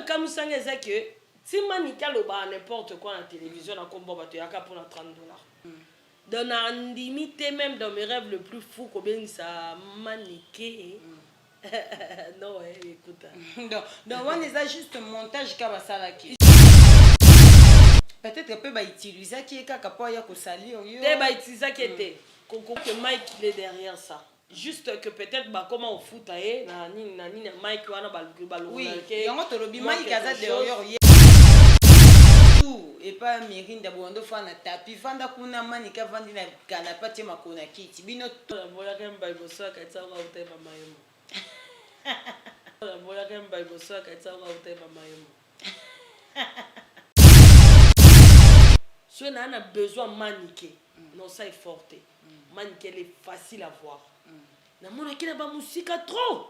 comme ça c'est que si manika le ba n'importe quoi à la télévision na combo bato yaka pour 30 $. Dans un limite même dans mes rêves le plus fou combien ça maniqué. Non écoute. Donc on les a juste montage ka basala ki. Peut-être que ba utiliser qui est kaka pour ya ko salir yo. Te ba utiliser qui était. Que Mike il est derrière ça. Juste que peut-être bah comment on fout aé na ni Mike wana balou. Oui. Yango to lobi Mike aza derrière yo. Et pas Mérine d'Abondo fan à tapis vanda kuna manika vandi na canapé tie makona kiti bino boya kemba ibosa ka tsawa uteba mayemo. Boya kemba ibosa ka tsawa uteba mayemo. Si on a besoin de maniquer, non ça est fort. Maniquer elle est facile à voir. Na mona kina ba musika trop.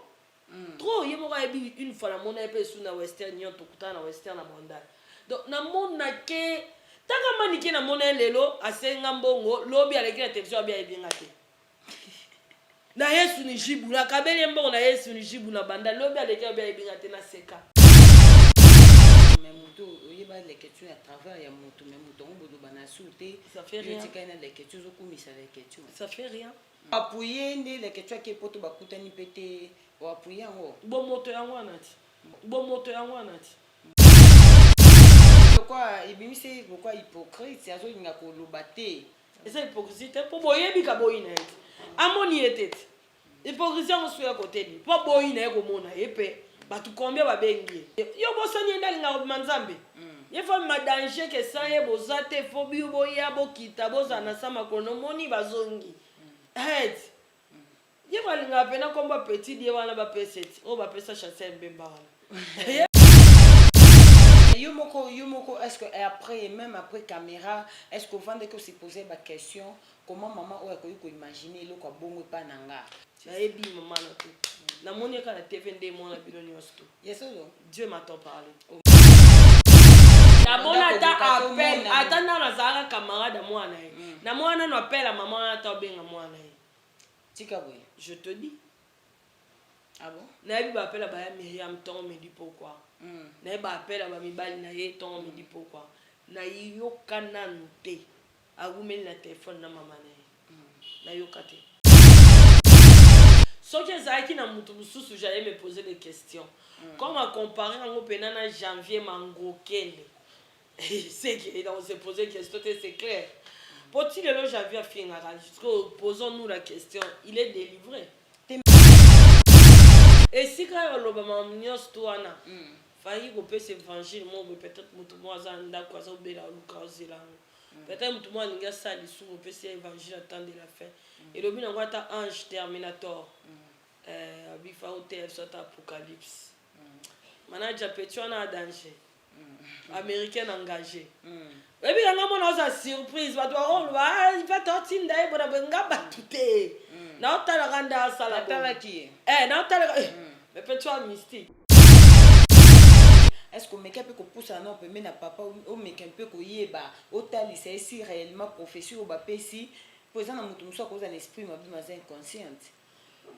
Trop, yemo une fois la mona epé sous na western nyo tokuta na western na banda. Donc na mona ke taka maniquer na mona lelo asenga mbongo lobi aleki na télévision bien ebinga te. Na Yesu ni jibu na kabeli mbongo na Yesu ni jibu na banda lobi aleki bien ebinga te na seka. Mais moto oyeba les questions à travers ya moto mais moto ngobodo bana souté ça fait rien. Les questions okumisa les questions. Ça fait rien. Appuyer les questions qui poto bakutani pété ou appuyer ngo. Bon moto yango anati. Bon moto yango anati. Pourquoi ebimisi pourquoi hypocrite c'est azo linga ko lobaté. Et ça hypocrisie pour boyebi ka boyina ete. Amoni etete. Hypocrisie on se fait à côté ni. Pour boyina ko mona epé. Batu combien ba bengi. Yo bosani ndali nga manzambe. Ye fa ma danger que ça ye bozate fobi boya bokita bozana sama kono moni bazongi. Head. Ye va linga pena komba petit die wana ba peseti. O ba pesa chasser mbemba wana. Yomoko, est-ce que après, même après caméra, est-ce qu'on va se poser la question comment maman ou est imaginer le quoi bon pas nanga? J'ai dit maman là tout. La monnaie quand la TV ndé mon la biloni osto. Yes or Dieu m'a tant parlé. La bonne appelle, attends na zara camarade moi na. Na moi na appelle la maman na ta benga moi na. Tika boy. Je te dis. Ah bon? Na bi ba appelle ba Myriam ton me dit pourquoi. Na ba appelle ba mibali na ye ton me dit pourquoi. Na yoka nante. Agumeli na téléphone na maman na. Na yoka te. Ce que Zaki na mutu mususu j'allais me poser des questions. Comment comparer en penana janvier mangokele. C'est que on s'est posé des questions c'est clair. Pour-il le janvier finira posons-nous la question, il est délivré. Et si quand on l'obama mnios toana. Failli qu'on peut s'évangile moi peut-être mutu moi zanda kwa zo bela luka zela. Peut-être mutu moi ninga sali sou on peut s'évangile attendre la fin. Et le bien ngwata ange terminator. Bifa hotel soit apocalypse. Manager petit on a danger. Américain engagé. Et puis on a mon surprise va toi il va tortir d'ailleurs pour nga batute. Na otala randa sala tala qui? Na otala mais petit mystique. Est-ce qu'on make up ko poussa non peut mena papa ou make un peu ko yeba otali c'est si réellement profession au bapesi posant na mutu muso ko za l'esprit mabi ma inconsciente.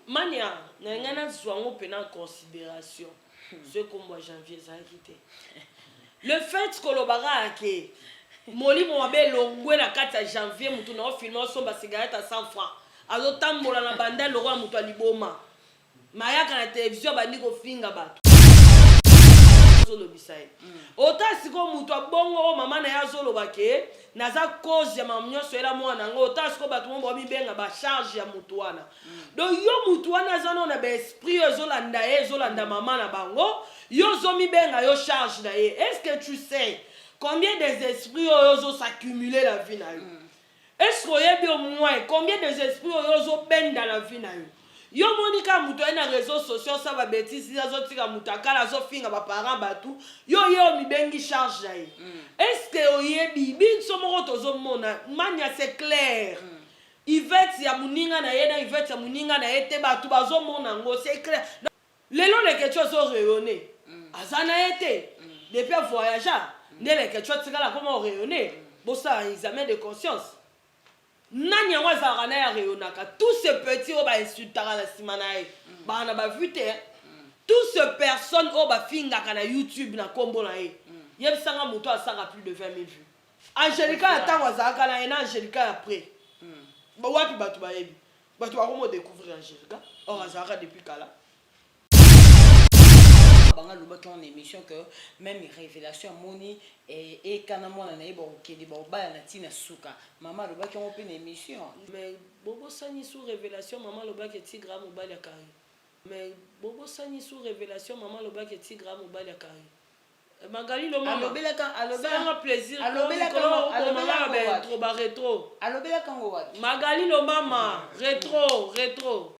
Mania na ngana zwango pena considération ce qu'on voit janvier ça quitté. Le fait que l'obara ke moli mo be longwe na kata janvier mutu na filmer somba cigarette à 100 francs. Azo tambola na banda lo roi mutu aliboma. Mayaka na télévision bandi ko finga bato. Zolo bisai. Ota siko mutu abongo mama na ya zolo bake naza cause ya mamnyo soela mwana ngo ota siko bato mo bi benga ba charge ya mutu wana. Donc yo mutu wana zano na ba esprit zolanda mama na bango yo zo mi benga yo charge na ye. Est-ce que tu sais combien des esprits yo s'accumuler la vie na yo? Est-ce que yebi au moins combien des esprits yo benda la vie na yo? Yo monika mutu na réseaux sociaux ça va bêtise zo tika mutakala zo finga ba parents batu yo mi bengi charge na ye. Est-ce que oyebi binso moko tozo mona mania c'est clair. Yvette ya muninga na ye na Yvette ya muninga na ye te batu bazo mona ngo c'est clair. Lelo les questions sont rayonnées. Azana été depuis voyager ne les questions tikala comment rayonner. Bon ça examen de conscience. Nani waza rana ya rayonaka tous ces petits au ba insultara la simanae. Ba na ba vute. toutes ces personnes au bafinga kana YouTube na kombo na ye yebisanga moto asanga plus de 20 000 vues Angelica atango azalaka na ye na Angelica après wapi bato bayebi bato bakomo découvrir Angelica or azalaka depuis kala banga lobaki en émission que même révélation moni et kana mwana na yeba okende ba obala na tina suka mama lobaki on pe na émission mais bobo sani sous révélation mama lobaki tigra mobali ya kari mais bobo sani sous révélation mama lobaki tigra mobali ya kari Magali lo mama alobela plaisir alobela trop ba rétro alobela kango wapi Magali lo mama rétro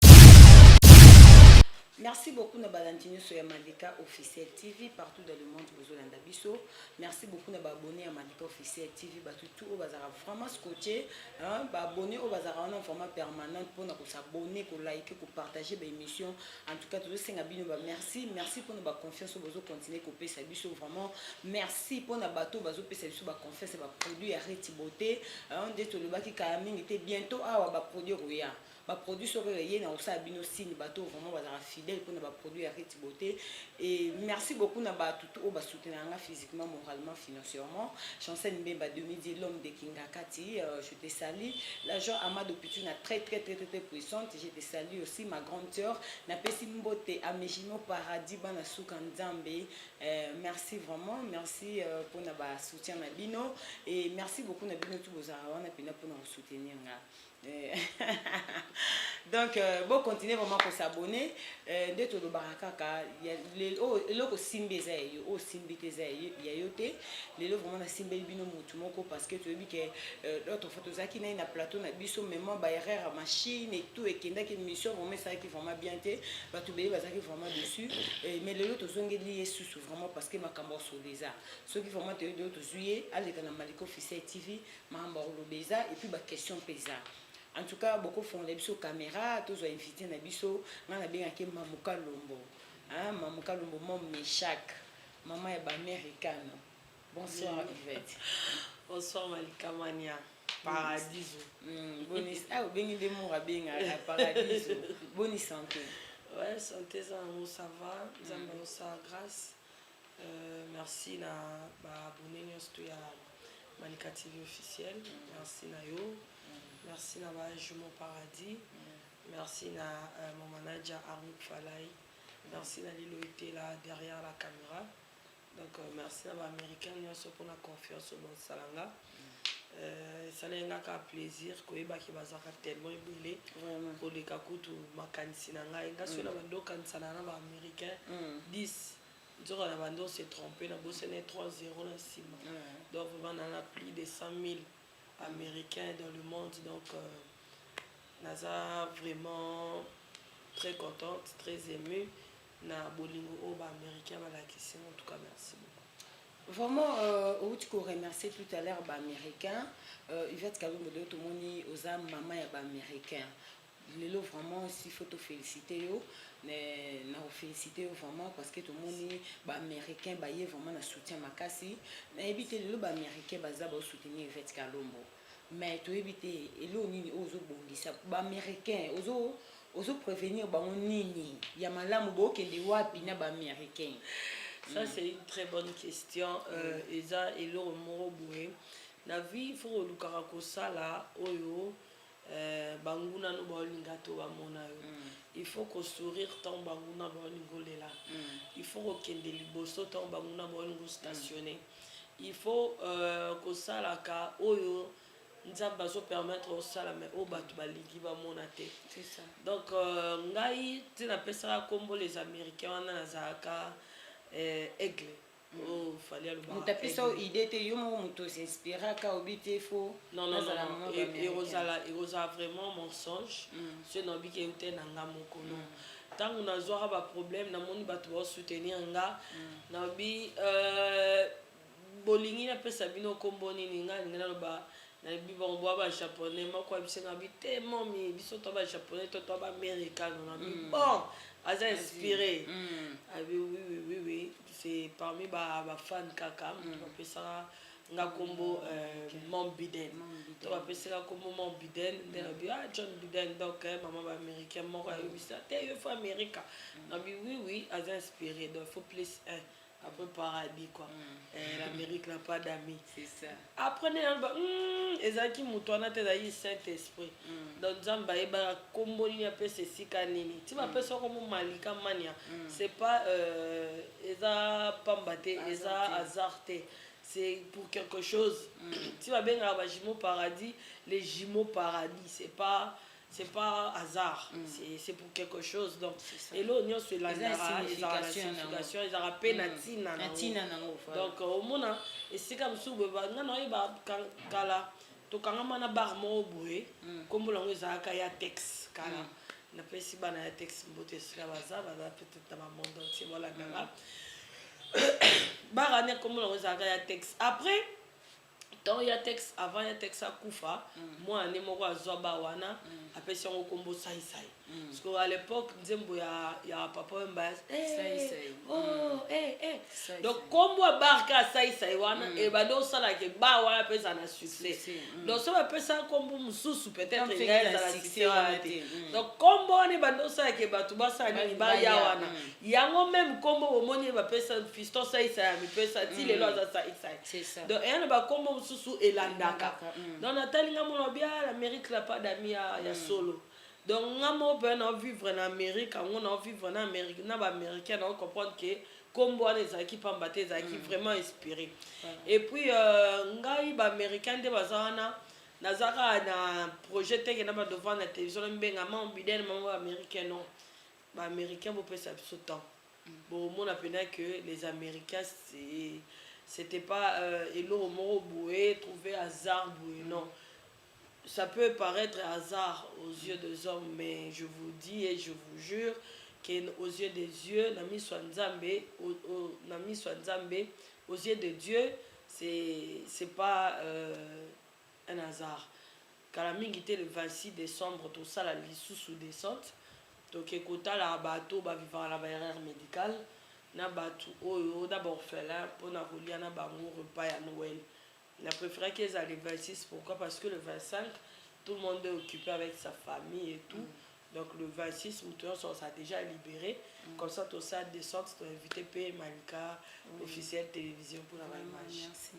Merci beaucoup na balantini sur Malika officiel TV partout dans le monde bozolanda biso. Merci beaucoup na abonné à Malika officiel TV ba tout au bazara vraiment scotché hein ba abonné au bazara en format permanent pour na ko s'abonner, ko liker, ko partager ba émission. En tout cas tout senga bino ba merci pour na ba confiance bozo continuer ko pesa biso vraiment merci pour na bato bazo pesa biso ba confiance ba produit ya Reti Beauté hein ndeto le baki kamingi te bientôt awa ba produit roya ba produit sur yé na osa bino signe bato vraiment bazara fidèle pour na produit à Reti Beauté et merci beaucoup na ba tout au ba soutenir physiquement moralement financièrement Chancel Mbemba 2010 l'homme de Kingakati je te salue l'agent Amado Pituna très puissante je te salue aussi ma grande sœur na pesi mbote amejimo paradis bana suka nzambe merci vraiment merci pour na ba soutien na bino et merci beaucoup na bino tout bozara wana pena pour nous soutenir donc bon continuer vraiment pour s'abonner de tout le barakaka il y a le simbi zayo o simbi te zayo ya yote le vraiment na simbi bino mutu moko parce que tu veux que l'autre photo zaki na plateau na biso mais moi ba erreur machine et tout et kenda ki mission vraiment ça qui vraiment bien te ba tu beli bazaki vraiment dessus mais le l'autre zongeli yesu vraiment parce que makambo sur les arts ceux qui vraiment te d'autres juillet allez kana Malika officiel TV mamba lobeza et puis ba question pesa. En tout cas, beaucoup font les biso caméra, tous ont invité na biso, on a bien que Mamouka Lombo. Hein, Mamouka Lombo mon méchac. Maman est américaine. Bonsoir Yvette. Bonsoir Malika Mania. Paradiso. Bonis ah bengi de moura benga paradiso. Bonne santé. Ouais, santé ça va, nous ça grâce. Merci na ba abonné nous ya Malika TV officiel. Merci na yo. Merci na Jumeau Paradis. Merci na mon manager Arnoud Falay. Merci na Lilo était là derrière la caméra. Donc merci na l'américain pour la confiance au Salanga. Ça n'est qu'un plaisir que qui bazaka tellement ébulé pour les kakutu makanisi nanga inga sur la bando kansana na américain 10 Nous avons bando s'est trompé na bossé 3-0 na sima. Donc vraiment on a plus de 100 000 américains dans le monde, donc Naza vraiment très contente, très émue. Na bolingo oba américain la question, en tout cas merci beaucoup. Vraiment, tu peux remercier tout à l'heure américain. Yvette Kalumbo de tout le monde aux âmes maman et américain. Lelo vraiment s'il faut te féliciter yo na féliciter vraiment parce que tout le monde américain ba yé vraiment na soutien makasi na éviter lelo ba américain baza ba soutenir Yvette Kalombo mais to éviter elo nini ozo bongisa ba américain ozo prévenir ba nini ya malamu bo kende wapi na ba américain. Ça c'est une très bonne question. Eza elo moro boué na vie faut lukara ko sala oyo banguna no balinga to bamona yo il faut ko sourire tant banguna balingo lela il faut ko kende liboso tant banguna balingo stationner il faut ko sala ka oyo nzamba zo permettre au sala mais au batu balingi bamona te c'est ça donc ngai tina pesa kombo les américains wana nazaka aigle oh fallait le bar tapé ça idée te yo moto s'inspira ka obité faux non et rosa vraiment mensonge ce nobi qui était nanga mokono tant on a zora ba problème na moni batu ba soutenir nga nabi bolingi na pesa bino kombo nini nga ngena ba na bibo ba japonais mako abisenga bi tellement mi biso to ba japonais to ba américain na bi bon as inspiré ah oui c'est parmi ba fan kaka on peut ça nga kombo Mom Biden to bapesaka kombo Mom Biden nde na bi John Biden donc maman ba américain moko ayebisa te yo fa America na bi oui as inspiré donc il faut plus après paradis quoi l'Amérique n'a pas d'amis c'est ça apprenez ezaki mutu wana te ezali Saint-Esprit donc nzambe ayeba kombo nini apesa esika nini ti bapesa kombo Malika Mania c'est pas eza pamba te eza hasard te c'est pour quelque chose si va bien à jumeaux paradis les jumeaux paradis c'est pas hasard c'est pour quelque chose donc et là on se la signification ils aura penatina donc au monde et c'est comme ça ngana ba kala to kangama na bar mo boye comme lango ezaka ya texte kala na pesi bana ya texte mbote sika baza peut-être dans le monde entier voilà ngala barane comme on a ya texte après donc il y a texte avant il y a texte à Koufa moi ane moko azwa ba wana après si on combo sai parce que à l'époque nzembo ya papa mba donc combo barka sai wana et bado sala ke ba wana pesa na succès donc ça pesa combo mususu peut-être il y a la succès donc combo ne bado sala ke batu basa ni ba ya wana yango même combo omoni ba pesa fiston sai mi pesa ti lelo za sai donc et na ba combo mususu elandaka donc natalinga mona bien l'Amérique n'a pas d'amis ya solo donc ngamo ben on vivre en Amérique on a vivre en Amérique na ba américain on comprendre que comme bon les équipes pambaté les équipes vraiment inspiré et puis ngai ba américain de bazana nazaka na projet te na ba devant la télévision mbenga Mom Biden maman américain non ba américain bo pesa biso temps bon on apprenait que les américains c'était pas elo moro boué trouver hasard boué non ça peut paraître hasard aux yeux des hommes mais je vous dis et je vous jure qu'aux yeux des yeux nami swanzambe nami swanzambe aux yeux de Dieu c'est pas un hasard car mingi était le 26 décembre tout ça la lisusu descente donc écoute la bateau va vivre la barrière médicale na batu oyo d'abord fait là pour na kolia na bango repas à Noël. La préféré qu'ils aient le 26 pourquoi parce que le 25 tout le monde est occupé avec sa famille et tout donc le 26 on s'est déjà libéré comme ça tout ça descente tu invité P Malika officiel télévision pour la image. Merci.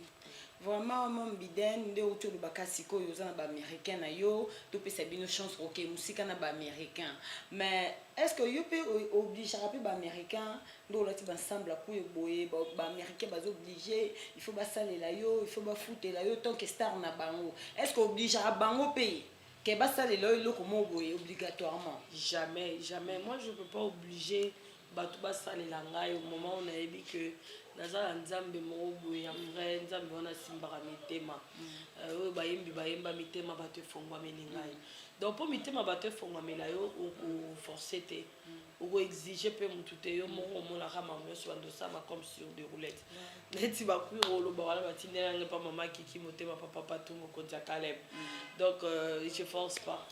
Vraiment Mom Biden nde autour de bakasiko yo za ba américain na yo to pesa bino chance roké musika na ba américain mais est-ce que yo peut obliger rapper ba américain ndo lati ba ensemble pour yo boye ba américain ba obligé il faut ba salela yo il faut ba fouter la yo tant que star na bango est-ce que oblige à bango payer que ba salela yo comme boye obligatoirement jamais moi je peux pas obliger batu ba salela ngai au moment on a dit que nazala nzambe moko boye ya vrai nzambe wana simbaka mitema oyo bayemba mitema bato efongwameli ngai donc mpo mitema bato efongwamela yo oforce te okoexige mpe motu te yo moko omonaka mama nyonso bandosama comme sur des roulettes neti bakuir oloba wana batindelange mpa mama kiki motema papa patu mokonzi ya Caleb donc je force pas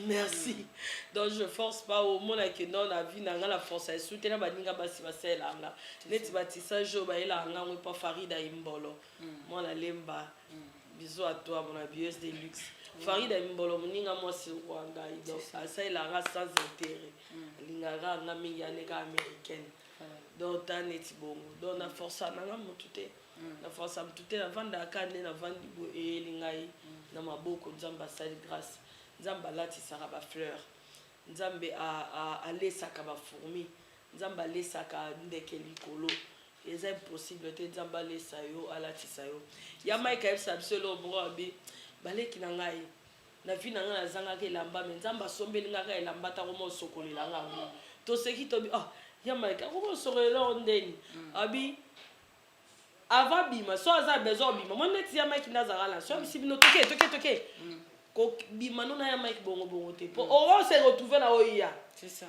merci donc je force pas omonake non na vie na nga na force esu te na baninga basi basalelanga neti batisa jo bayelanga ngo mpa Farida Imbolo mwana lemba bisous à toi mon abieuse de luxe Farida Imbolo moninga mwasi wa ngai donc asalelanga sans intérêt lingaka nga mingi aneka américaine donc taneti bongo donc na force nanga motu te na force motu te navandaka nde navandi bo eyeli ngai na maboko nzambe asali grâce nzambe alatisaka bafleur nzambe alesaka bafourmi nzambe alesaka ndeke likolo eza impossible te nzambe alesa yo alatisa yo ya maika yebisa biso elo bongo abi baleki na ngai na vi na ngai nazangaka elamba me nzambe asombeli ngaka elamba ntango mo osokolelanga yango toseki tobi ya maika koko osokolela o ndeni abi avant bima so aza besoin bima mo neti ya maiki nazala na so bisi bino toke ko bima no na ya maiki bongo te po on se retrouver na oya c'est ça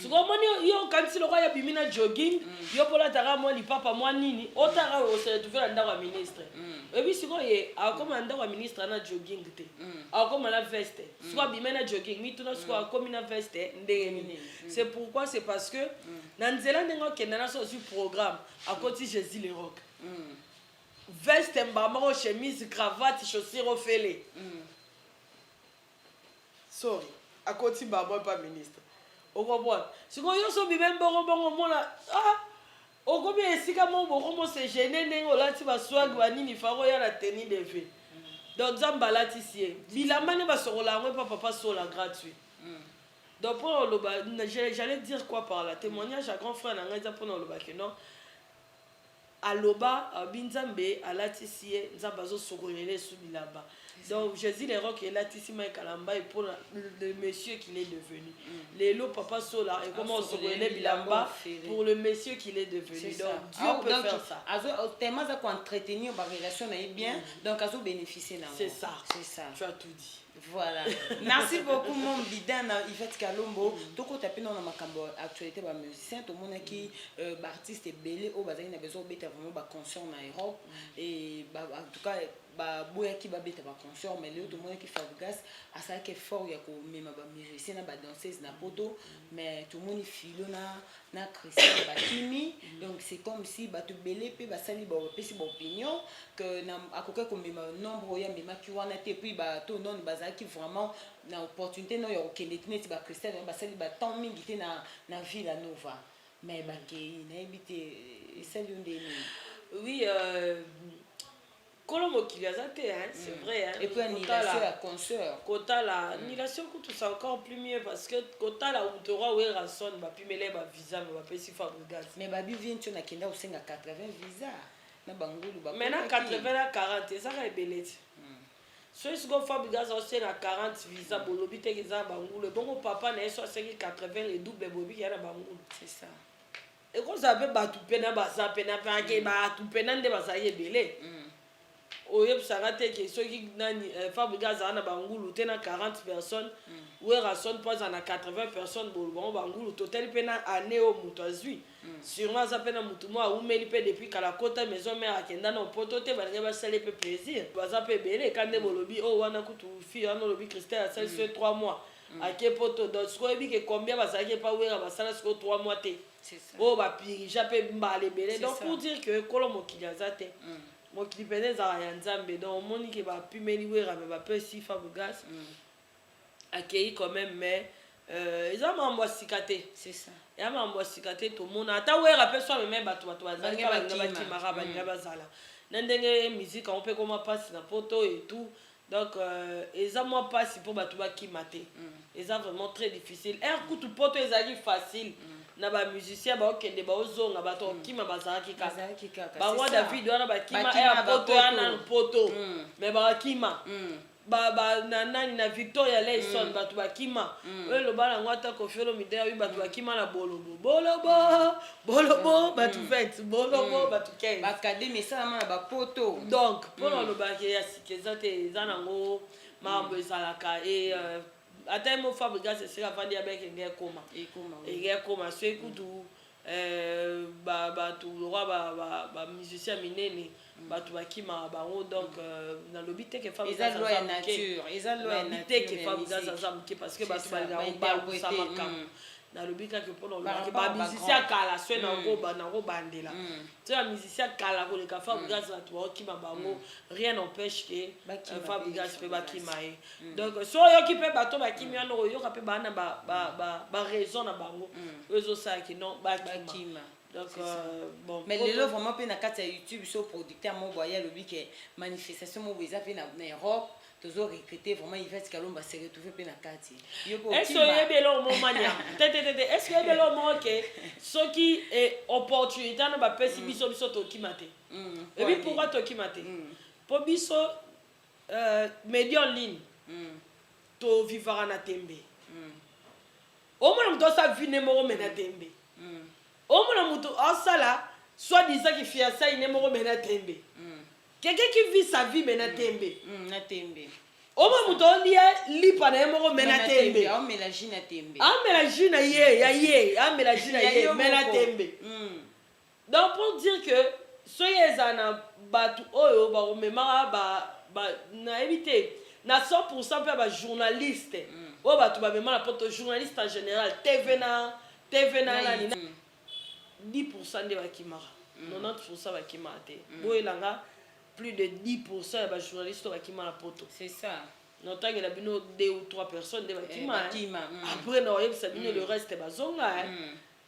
siko moni yo kanti loko ya bimina jogging yo pola tara mo lipapa mo nini otara o se retrouver na ndako ya ministre ebi siko ye akoma ndako ya ministre na jogging te akoma na veste siko bimina jogging mituna siko akoma na veste ndenge c'est pourquoi c'est parce que na nzela ndengo kenda na so sur programme à côté Jésus le rock veste mbamako chemise cravate chaussure ofele sorry akoti mbamo pas ministre okomona sikoyo nyonso bibe mbongobongo mona okomi esika mo bokomo se gene ndenge olati baswag banini fako ya na tenue de vie donc nzambe alatisi ye bilamba nde basokola yango epa papa sola gratuit donc mpona oloba j'allais dire quoi par là témoignage à grand frère na ngai eza mpona oloba ke non aloba abi nzambe alatisi ye nzambe azosokolela esu bilamba donc Jésus les rocs elatisi mai kalamba et pour le monsieur qu'il est devenu lelo papa sola et comment sokolela bilamba pour le monsieur qu'il est devenu donc Dieu peut faire ça tellement ça qu'on entretenir ba relation na bien donc azo bénéficier na c'est ça tu as tout dit. Voilà. Merci beaucoup mon bidan Yvette Kalombo. Toko tapé dans makambo actualité ba musicien tout monde qui artiste belé au bazali na besoin beta vraiment ba concert na Europe et en tout cas ba boya ki ba beta ba concert mais le tout monde qui Fabrigas a ça qui est fort ya ko mema ba musicien na ba danseuse na poto mais tout monde filo na Christian Bakimi donc c'est comme si ba to belé pe ba sali ba pesi ba opinion que na akoka ko mema nombre ya mema ki wana te puis ba to non ba qui vraiment na opportunité no yo kenetine ti ba Christian ba sali ba tant mingi te na Villa Nova mais ba ke na habité sali onde oui Colombo qui a zaté, hein, c'est vrai. Hein. Et puis annulation à concert. Kota la annulation coûte c'est encore plus mieux parce que kota la où tu auras ouais rançon bah puis mêler bah visa mais bah pas si Fabrigas. Mais bah bi vient tu na kenda au 80 visa na bangulu bah. Maintenant 80 à 40 ça va belé. Soit ce qu'on Fabrigas aussi à 40 visa bolobi te visa bangulu bon papa na so 80 les double bobi qui a bangulu. C'est ça. Et quand ça veut bah tout pena bah ça pena pas que bah tout pena de bah ça y est belé. Oyeb sarate ke soki nani Fabrigas ana bangulu tena 40 personnes ou rason pas ana 80 personnes bon bangulu total pena année au mutazui sûrement ça pena mutumo ou meli pe depuis kala kota maison mère akenda na poto te balinga ba sale pe plaisir baza pe belé kande bolobi o wana kutu fi ana lobi Christelle a sale 3 mois ake poto donc ce qu'on dit que combien bazaki pas ouera basala sur 3 mois te c'est ça oh ba piri jape mbale belé donc pour dire que kolomo kiliazate moi qui dépendais à Yanzambe donc mon qui va plus mêler avec ma peur si Fabrigas accueilli quand même mais ils ont m'envoyé cicaté c'est ça et à m'envoyé cicaté tout le monde attends ouais rappelle soit même bateau bazali ka bangaba mara banga bazala nandenge musique on peut comment passer na poto et tout donc ils ont moi pas si pour bateau qui maté ils ont vraiment très difficile un coup tout poto ils ont facile na ba musicien ba okende ba ozonga ba to kima bazaki kaka ba wa David wana ba kima e poto ana poto mais ba kima ba nani na Victoria Layson ba to ba kima e lo bala ngata ko felo midea wi ba to ba kima na bolobo ba to fait bolobo ba to ken ba kademi ça na ba poto donc pour lo ba ke ya sikezate zana ngo mambo esalaka et ata mo Fabrigas c'est la vandi avec ngé koma ngé koma so ekutu ba tu roi ba musicien minene ba tu bakima bango donc na lobité que Fabrigas loi nature que Fabrigas azamke parce que ba tu ba ba samaka na lobika que pour ba musicien kala so na go bandela tu as musicien kala ko le ka Fabrigas na tu bakima bango rien n'empêche que Fabrigas peut bakima donc so yo qui peut bato bakima no yo ka peut ba na ba raison na bango ezo ça qui non bakima donc bon mais le vraiment pe na kati YouTube so producteur mo boya lobi que manifestation mo beza pe na Europe toujours recruter vraiment Yvette Kalombo se retrouver pe na kati est-ce que yebelo mo mania est-ce que yebelo mo que ce qui est opportunité na ba pesi biso to kimate et puis pourquoi to kimate pour biso média en ligne to vivara na tembe au moins do sa vie ne mo mena tembe au moins muto asala soit disant qui fiançailles ne mo mena tembe. Quelqu'un qui vit sa vie mena tembe. Na tembe. O ma muto li pa na mo mena tembe. On mélange na tembe. On mélange na ye, on mélange na ye mena tembe. Donc pour dire que soyez ana batu oyo ba omema ba na éviter na 100% pe ba journaliste. O batu ba mema na poto journaliste en général TV na ni 10% de bakimara 90% bakimara te boyelanga plus de 10% ya bajournaliste oyo bakima na poto. C'est ça. Notangela bino 2 ou 3 personnes nde bakima. Après na oyebisa bino le reste bazonga.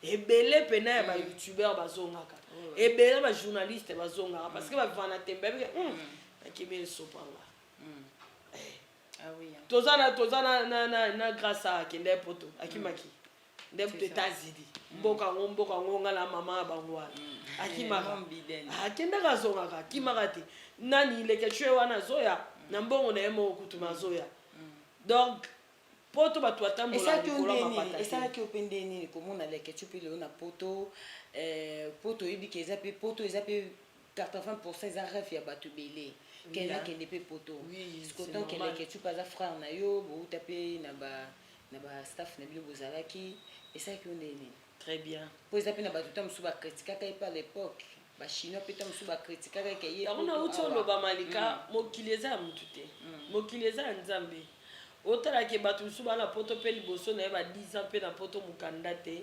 Ebele pena ya bayoutubeur bazongaka. Ebele bajournaliste bazongaka. Parce que bavanda tembe bakimi esopanga. Ah oui. Tozana na grâce à kende poto akimaki. Ndep États-Unis. Mboka ngo ngala mama bangwa. Akimaka. Akenda kazongaka akimaka te. Nani leke chwe wana zoya na mbongo na yemo kutuma zoya. Donc poto batu atambola likolo mapata. Esa ki opende nini komona leke chwe pile na poto poto yibiki eza pe poto eza pe 80% eza ref ya batu belé. Kena kende pe poto. Skoton kele ke tu pas frère na yo bo tapé na ba staff na bilo bozalaki esa ki onde nini. Très bien. Po eza pe na batu tam suba critique ka par l'époque. Ba chinois pe tam suba critique ka ye. On a auto lo ba malika mokileza mutute. Mokileza nzambe. Otala ke batu suba na poto pe liboso na ba 10 ans pe na poto mukandate.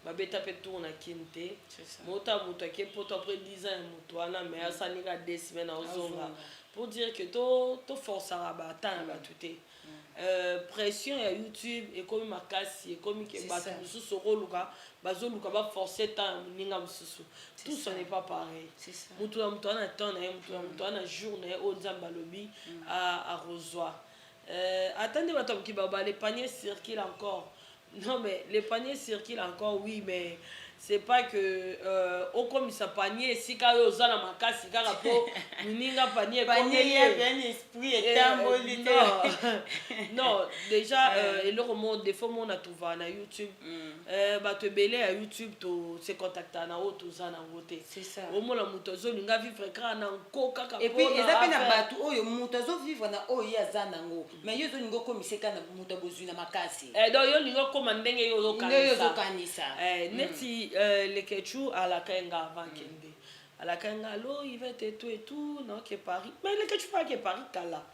Babeta pe tour na kinte. Mota muto ke poto après 10 ans muto ana mais asani ka 2 semaines ozonga. Pour dire que to force à battre batute. Pression à YouTube et comme makasi et comme que batu mususu roluka bazoluka ba forcer temps ninga mususu. Tout ce n'est pas pareil. Muto ana temps na muto ana jour na o nzamba lobi à rezoa. Attendez batom ki baba les paniers circulent encore. Non mais les paniers circulent encore oui mais c'est pas que au comme ça panier si ka yo zala makasi kaka po ninga panier comme bien esprit et tamboli non déjà et le moment des fois on a trouvé na YouTube ba te belé à YouTube to se contacter na auto zana ngote c'est ça au moins la mutozo linga vivre kaka na nko kaka et puis eza pe na batu oyo mutozo vivre na oyo ya zana ngo mais yo zo lingo komiseka na muto bozuna makasi donc yo lingo koma ndenge yo kanisa neti les Ketchou à la Kenga avant Kende. À la Kenga, l'eau, il va être tout et tout, non, qui est Paris. Mais les Ketchou pas qui est Paris, Kala.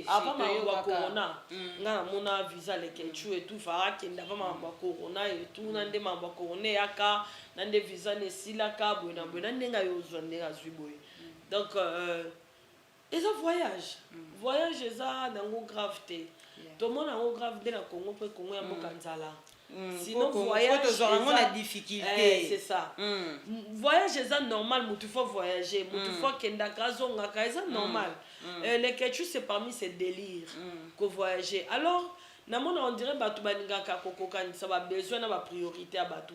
Avant ma corona, on a visa les Ketchou et tout, Farah Kende, avant ma corona et tout, nande ma corona, yaka, nande visa ne silaka, buena, nenga yo zonera zuboy. Donc, ils ont voyage. Voyage, ils ont dans gravité. Tout le monde a une gravité dans le Congo, pour Congo, il y a beaucoup de sinon voyage on a difficulté c'est ça voyage c'est normal mais tu faut voyager tu faut kenda kazonga kaza normal les Ketchou c'est parmi ces délires que voyager alors na mona on dirait batu baninga ka kokokani ça va besoin na ba priorité à batu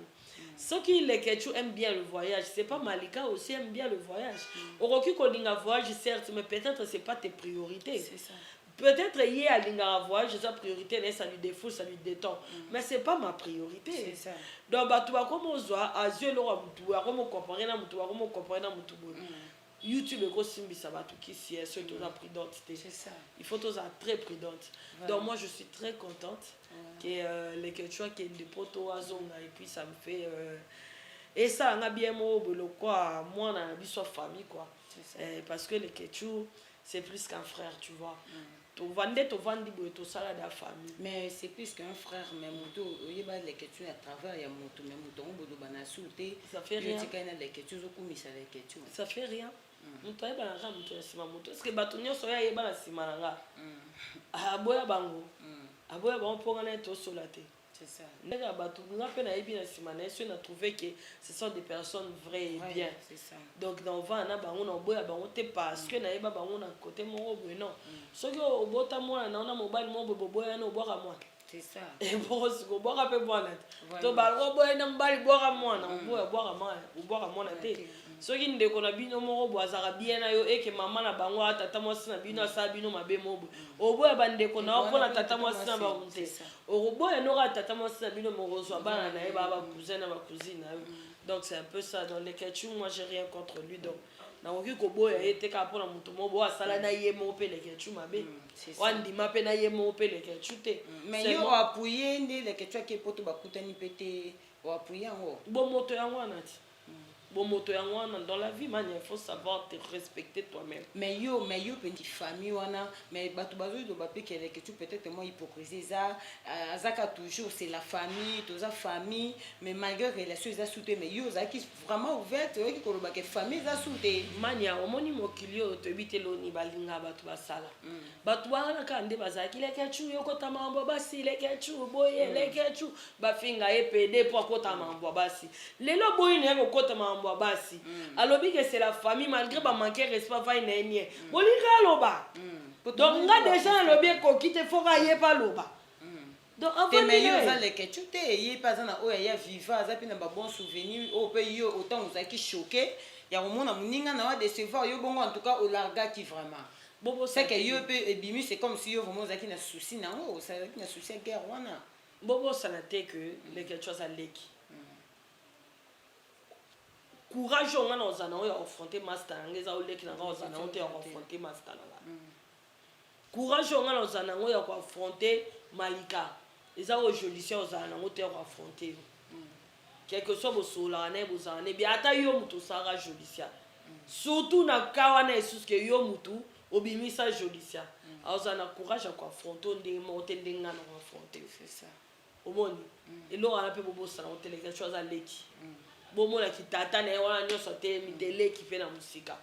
ceux qui les Ketchou aiment bien le voyage c'est pas Malika aussi aime bien le voyage oroki ko linga voyage certes mais peut-être c'est pas tes priorités c'est ça. Peut-être hier à l'ingara voyage, sa priorité, ça lui défoule, ça lui détend. Mais ce n'est pas ma priorité. C'est ça. Donc, tu vas comme on voit, à yeux, comme on comprend, YouTube est aussi ça va tout qui s'y est, surtout la prudentité. C'est ça. Il faut être très prudente. Donc, moi, je suis très contente que les Ketchou qui est des poteaux à Zonga, et puis ça me fait. Et ça, on a bien quoi, moi, on a une famille, quoi. Parce que les Ketchou, c'est plus qu'un frère, tu vois. Tu vendais tout ça la famille. Mais c'est plus qu'un frère, mais moto, il y a les questions à travers, il y a moto, mais moto, ça fait rien. Ça fait rien. Moto, il y a moto. Est-ce que batonio soya il y a simananga? Aboya bango. Aboya bango pour gagner tout sur la tête. C'est ça. On a trouvé que ce sont des personnes vraies et bien. C'est ça. Donc dans le vent, on a parce que na yeba bango na côté mon non. Ce que au bota moi na on mobile mon boboya no boire à moi. C'est ça. Et pour ce que boire peu bon net. To ba boboya na mbali boire à moi na boire à moi ou boire à moi na té. Ce qui ne qu'on a bino mo boazara bien na yo et que maman na bango tata mo sina bino sa bino mabe mobo. Au boya bande qu'on a pour la tata mo sina ba unté. Au boya no tata mo sina bino mo reçoit bana na ba cousin na ba cousine. Donc c'est un peu ça dans les Ketchou, moi j'ai rien contre lui donc na oki ko boya ete ka pona mutu mo bo asala na ye mo pe les Ketchou mabe. Wandi mape na ye mo pe les Ketchou te. Mais yo appuyer les Ketchou qui poto ba kutani pété ou appuyer en haut. Bon moto yango anati. bon moto yango dans la vie man il faut savoir te respecter toi-même. Mais yo petite famille wana mais bato bazo do ba pe que tu peut-être moi hypocrisie ça azaka toujours c'est la famille toza famille mais malgré relation ça soute mais yo za qui vraiment ouverte yo qui ko ba que famille ça soute mania omoni mokili oyo toyebi lo ni balinga bato basala bato wana ka nde bazalaki leke chu yokota mambo basi leke chu boye leke chu bafinga epede po akota mambo basi lelo boye ne kokota mambo basi alobi que c'est la famille malgré ba manquer respect va ina nie bolinga loba donc nga déjà alobi ekoki te foka ye pa loba donc te mais yo za leke chu te ye pas na oya ya viva za pina ba bon souvenir o pe yo autant ozaki choqué ya omona muninga na wa décevoir yo bongo en tout cas au larga qui vraiment bobo c'est que yo pe ebimi c'est comme si yo vraiment zaki na souci na o ça zaki na souci guerre wana bobo ça na te que les quelque chose à leki courage on a ozana o ya affronter master ngeza o leki na nga ozana o te ya affronter master na courage on a ozana o ya ko affronter malika eza o jolicia ozana o te ya ko affronter quelque chose bosola na bozana bi ata yo muto sara jolicia surtout na kawana esus que yo mutu obimisa jolicia ozana courage ko affronter ndenge mo te ndenge na ko affronter c'est ça omoni elo ala pe bobo sana o tele quelque chose à leki bomo la kitata na wana nyoso te mi dele ki pe na musika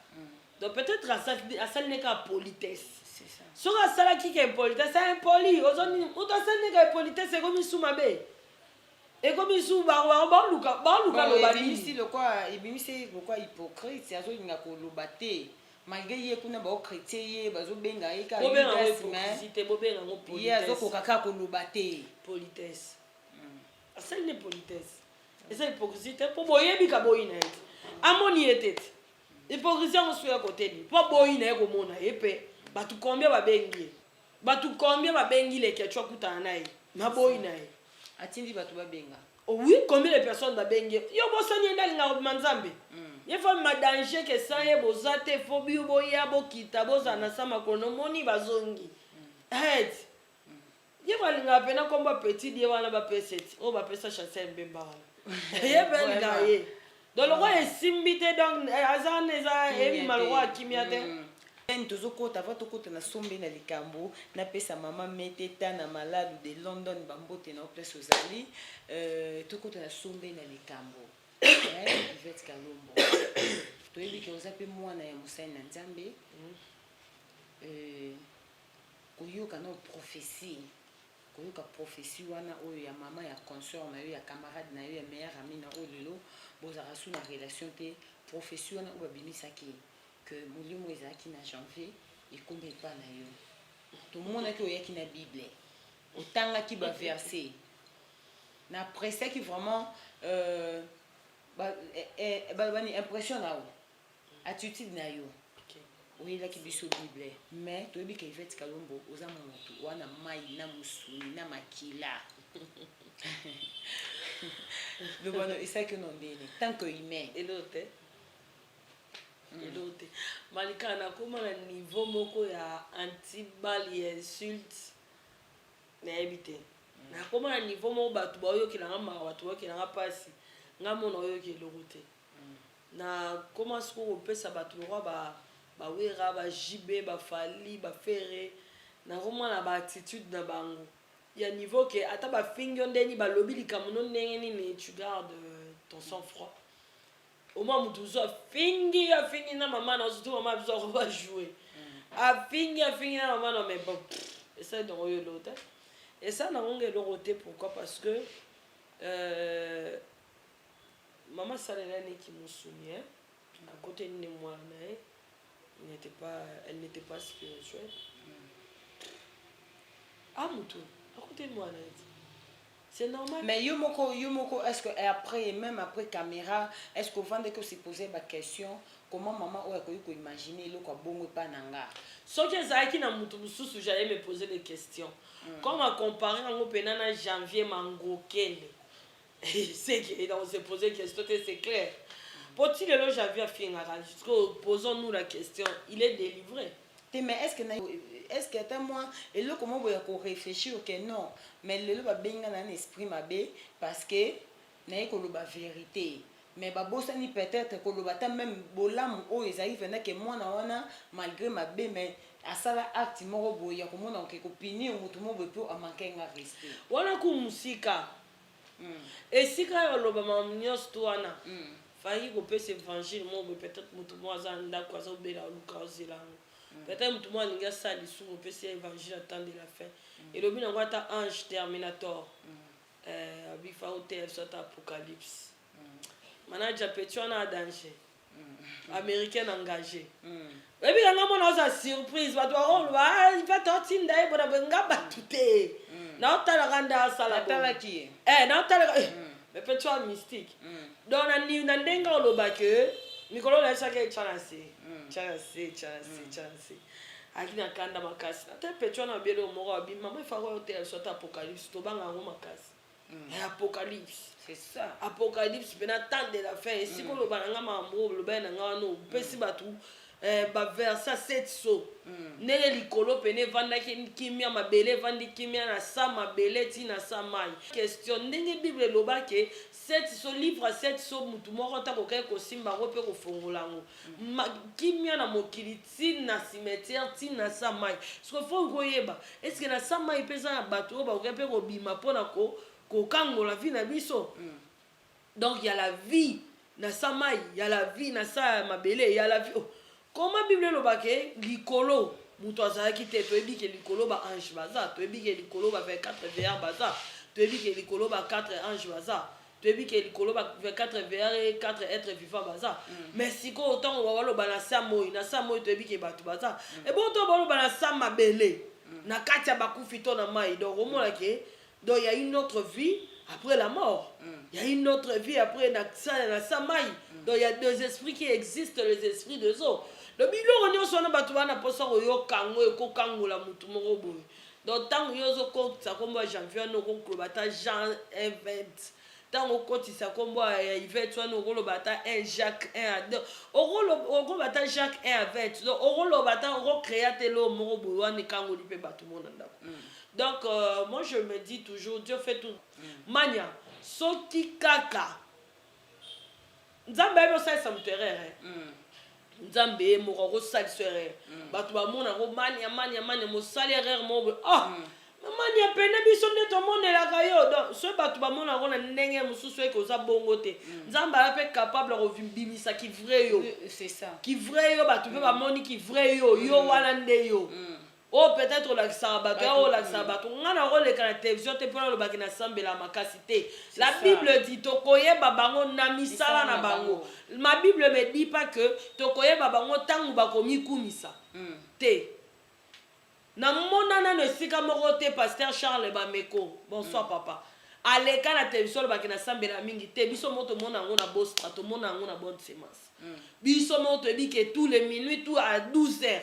donc peut-être asal ne ka politesse c'est ça so ka sala ki ke politesse c'est impoli ozoni utasal ne ka politesse ko mi suma be et comme ils sont luka lo bani ici le quoi ibimisi le quoi hypocrite c'est azo nga ko lobate malgré ye kuna ba chrétien ye bazo benga ye ka hypocrite bobenga ngo politesse ye azo ko kaka ko lobate politesse asal ne politesse et ça hypocrite pour boyebi ka boyina ete amoni etete hypocrisie on suya côté ni pour boyina ko mona epe batu combien ba bengi le ketchwa kutana nayi na boyina ye atindi batu ba benga oui combien de personnes ba bengi yo bosani ndali na manzambe ye fa ma danger que ça ye bozate fobi boya bokita bozana sama kono moni bazongi head ye balinga pena komba petit die wana ba peseti o ba pesa chancel mbemba wana ye benga ye donc le roi est simbité donc azane za ebi malwa kimiate tozokota va tokota na sombe na likambo na pesa mama meteta na malade de London bambote na place ozali tokota na sombe na likambo Yvette Kalombo toyebi ke oza pe mwana ya mosali na Nzambe koyoka na prophétie wana oyo ya mama ya consort na yo ya camarade na yo ya meilleur ami na oyo lelo bozaka su na relation te prophétie wana oyo babimisaki que molimo ezalaki na janvier ekomba epa na yo tomonaki oyaki na bible otangaki baverset na presaki vraiment bani impression na yo attitude na yo oyelaki biso bible mais toyebi ke Yvette Kalombo oza motu wana mai na musuni na makila lobano esaki no ndeni tant que humain elote elote malika na koma na niveau moko ya antibali ya insulte na ebite na koma na niveau moko batu baoyokelanga maka batu baoyokelanga pasi nga mona oyokela te na koma siko kopesa batu lokwa bawera bajibe bafali bafere na komona baattitude na bango ya niveau ke ata bafingi yo ndeni balobi likambo no ndenge nini tu gardes ton sang froid au moins mutu zo afingi na mama na surtout mama biso akoba jouer afingi na mama na mais bon esa donc oyo lote esa na ngonga eloko te pourquoi parce que maman salela neki musuni à côté de moi elle n'était pas spirituelle ah mutu à côté de moi c'est normal mais yo moko est-ce que après et même après caméra est-ce qu'on va que se poser ma question comment maman ou ko imaginer le ko bongo pa nanga so que ezaki na mutu mususu j'allais me poser des questions comme à comparer ngo pena na janvier mangokele c'est que on se poser question c'est clair pour-il le janvier finga posons-nous la question il est délivré mais est-ce que attends moi et là comment vous ko réfléchir que non mais le ba benga na esprit mabe parce que na ko lo ba vérité mais babosani peut-être koloba ta même bolamu oyo ezali venake mwana wana malgré mabe mais asala acte moko boye ya komona ke kopinir motu moko boye mpo amankenga respect wana ku musika esika ya oloba mamu nyonso to wana faki kopesa évangile moko boye peut-être motu moko aza na ndako aza obela oluka ozela yango peut-être motu moko alingi asala lisumu opesa évangile attend de la fin elobi nango ata ange terminator abifa ote sota apocalypse manager petit wana a danger américain engagé ebi yanga mona oza surprise bato bakoloba ifa totinda ye bona nga bato te naotalaka nde asala atalaki naotalaka mais petit wana mystique donc na ndenge oloba ke mikolo olaisaki etya na se aki na kanda makasi ate petit wana obiele omoko abima mama ifaka oyo te sota apocalypse tobanga yango makasi apocalypse c'est ça apocalypse pena temps de la fin esika oloba na nga mambo oloba na nga wana opesi bato baversa 7 so ndenge likolo pene evandaki kimia mabele evandi kimia na sa mabele ntina sa mai question ndenge bible elobake 7 so livre 7 so mutu moko ntango kosimba yango mpe kofongola yango kimia na mokili ntina na cimetière ntina na sa mai soki fo koyeba eske na sa mai mpe eza na bato oyo bakoki mpe kobima mpona kokangola vie na biso donc ya la vie na sa mai ya la vie na sa mabele ya la vie comment bible elobake likolo moto azalaki te toyebi ke likolo ba ange baza toyebi ke likolo ba 24 veillard baza toyebi ke likolo ba 4 ange baza toyebi ke likolo ba 24 veillard et 4 êtres vivants baza mais sikoyo ntango baloba na sa moi toyebi ke bato baza ebo to baloba na sa mabele na kati ya bakufi to na mai donc omona ke donc il y a une autre vie après la mort. Il y a une autre vie après la Samaï. Donc il y a deux esprits qui existent, les esprits de zo. Le bilo on y a batouana pour ça yo kango et kokango la mutu morobo. Donc tant yo zo ko ça comme janvier no ko bata Jean 20. Tant au côté ça comme il va être no ko bata 1 Jacques 1 à 2. Au ko bata Jacques 1 à 20. Donc au lo bata au créateur lo morobo wana kango lipe batu monanda. Donc, moi je me dis toujours, Dieu fait tout. Mania, soki kaka. Nzambe ebo sa ça me terre. Nzambe mo ko sa sere. Batu ba mona ko mania mo salaire mo. Mania pena biso nde to mona la kayo. Donc, ce batu ba mona ko na ndenge mususu e ko za bongo te. Nzambe a fait capable de bimisa ki vrai yo. C'est ça. Ki vrai yo batu ba moni ki vrai yo wana nde yo. Oh peut-être la sabato la sabato ngana ko le kana télévision te pona lo bakina sambela makasité la Bible dit tokoyeba bango na misala na bango ma Bible me dit pas que tokoyeba bango tangu bakomi kumisa te na monana no sika moko te pasteur Charles Bameko bonsoir papa aleka na télévision lo bakina sambela mingi te biso moto mona ngo na boss strato mona ngo na bonne semence biso moto bi que tous les minuit tout à 12h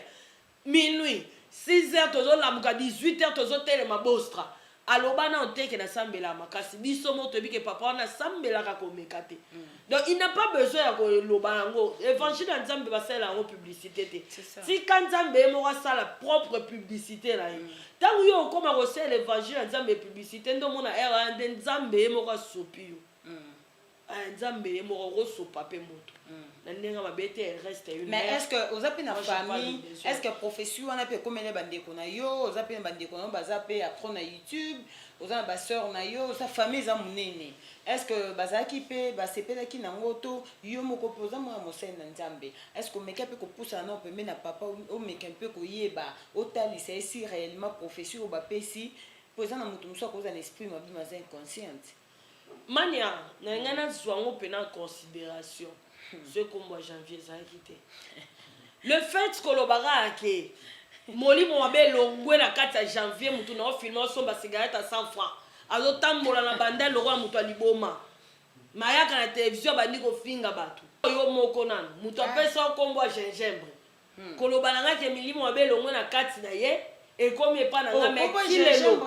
minuit 6h tozo lamuka 18h tozo telema bostra alobana onteke na sambela makasi biso moto bi ke papa na sambela ka komeka te donc il n'a pas besoin ya ko loba yango évangile ya Nzambe basala yango publicité te si quand Nzambe mo sala propre publicité la tangu yo koma ko sala évangile ya Nzambe publicité ndo mona era nde Nzambe mo ka sopi yo Nzambe mo ko sopa pe moto. Mais est-ce que vous avez une famille, est-ce que profession on a pu comme les bandés qu'on a yo, vous avez une bandé qu'on a bazapé à prendre YouTube, vous avez une sœur na yo, sa famille za munene. Est-ce que bazaki pe basepela ki na ngoto yo moko poza mo mosenda Nzambe. Est-ce que meka pe ko poussa na pe na papa o meka pe ko yeba o tali c'est si réellement profession o ba pesi poza na mutu muso ko za l'esprit mabi ma inconsciente. Mania na ngana zwango pe na considération. Ce qu'on voit janvier ça quitté le fait que l'obara ke moli mo abe longwe na kati ya janvier mutu na filmer so ba cigarette à 100 francs azo tambola na banda lo roi mutu aliboma mayaka na télévision bandi ko finga batu yo moko nana mutu apesa kombo gingembre kolobana ke milimo abe longwe na kati na ye et comme pas na ngame kilelo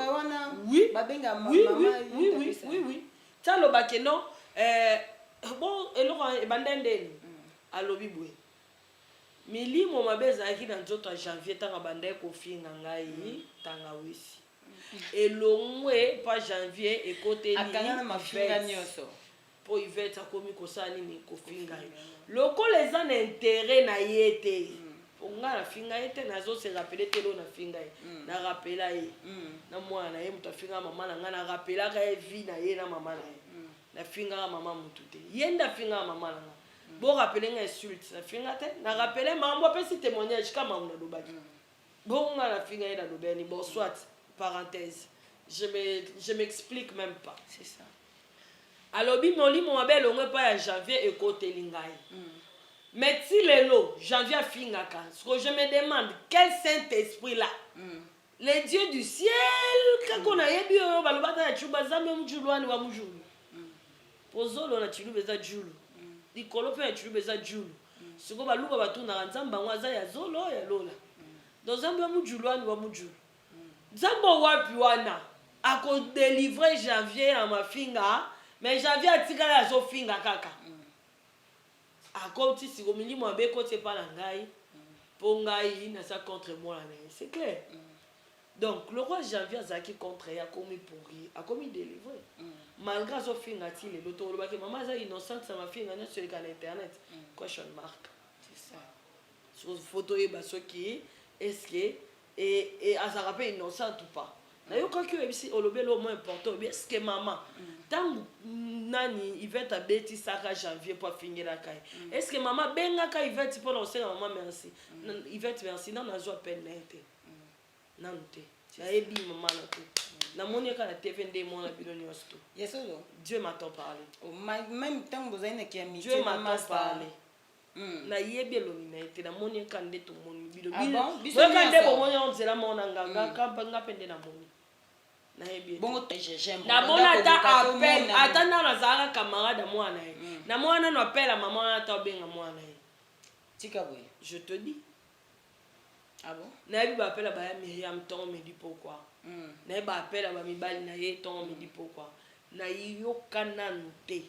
oui babenga mama oui ça lo ba ke non bon eloko ebandendeni alobi boye milimo mabeza aki na nzoto ya janvier tanga banda kofinga ngai tanga wisi elongwe pa janvier ekoteli akanga na mafinga nyoso po Yvette akomi kosala nini kofinga ye lokola eza na intérêt na ye te nga na finga ye te nazo se rappeler te lo na finga ye na rappela ye na mwana na ye mutu afinga mama na nga na rappela ka ye vie na ye na mama na ye na finga mama mutu te ye nda finga mama na nga bo rappeler nga insulte na finga te na rappeler mambo apesi témoignage kama na lobaki bo nga na finga ye na lobeni bon soit parenthèse je m'explique même pas c'est ça alobi molimo mabe elongwe pa ya janvier ekoteli ngai mais si lelo janvier afingaka ce que je me demande quel Saint-Esprit là les dieux du ciel kako na yebi oyo balobata ya chuba zambe mujulwani wa mujulu pozolo na chilu beza julu likolo pe ya chilu beza julu siko baluba batuna nzamba bango aza ya zolo ya lola dans zambe mujulwani wa mujulu zambo wapi wana ako délivrer janvier na mafinga mais janvier atikala azofinga kaka akoti siko milimo abe koti pa na ngai po ngai naza contre moi na c'est clair donc le roi janvier azaki contre ya komi pourri akomi délivrer malgré azofinga ti lelo to lobaki mama aza innocente sa mafinga nyonso eleka na internet question mark c'est ça sur photo yeba soki est-ce que et azaka pe innocente ou pas nayokaki oyebisi olobeli au moins important obi est-ce que mama ntango nani Yvette abetisaka janvier po afingelaka ye est-ce que mama bengaka Yvette mpona kosenga mama merci Yvette merci nano azwa pene na ye te nanu te nayebi mama na te namoni eka na tv nde mona bino nyonso to yesolo Dieu m'attend parler même ntango bozali na kiamitié Dieu m'attend parler nayebi elobi na ye te namoni eka nde tomoni bino boyoka nde bomoni onzela mona nganga nga mpe nde namoni namona ata appel ata nano azalaka camarade mwana ye na mwana no appel mama wana ata obenga mwana ye tika boye je te dis ah bon nayebi baapela baya Myriam ntongo medi pourquoi nayebi baapela bamibali na ye ntongo medi pourquoi nayoka nanu te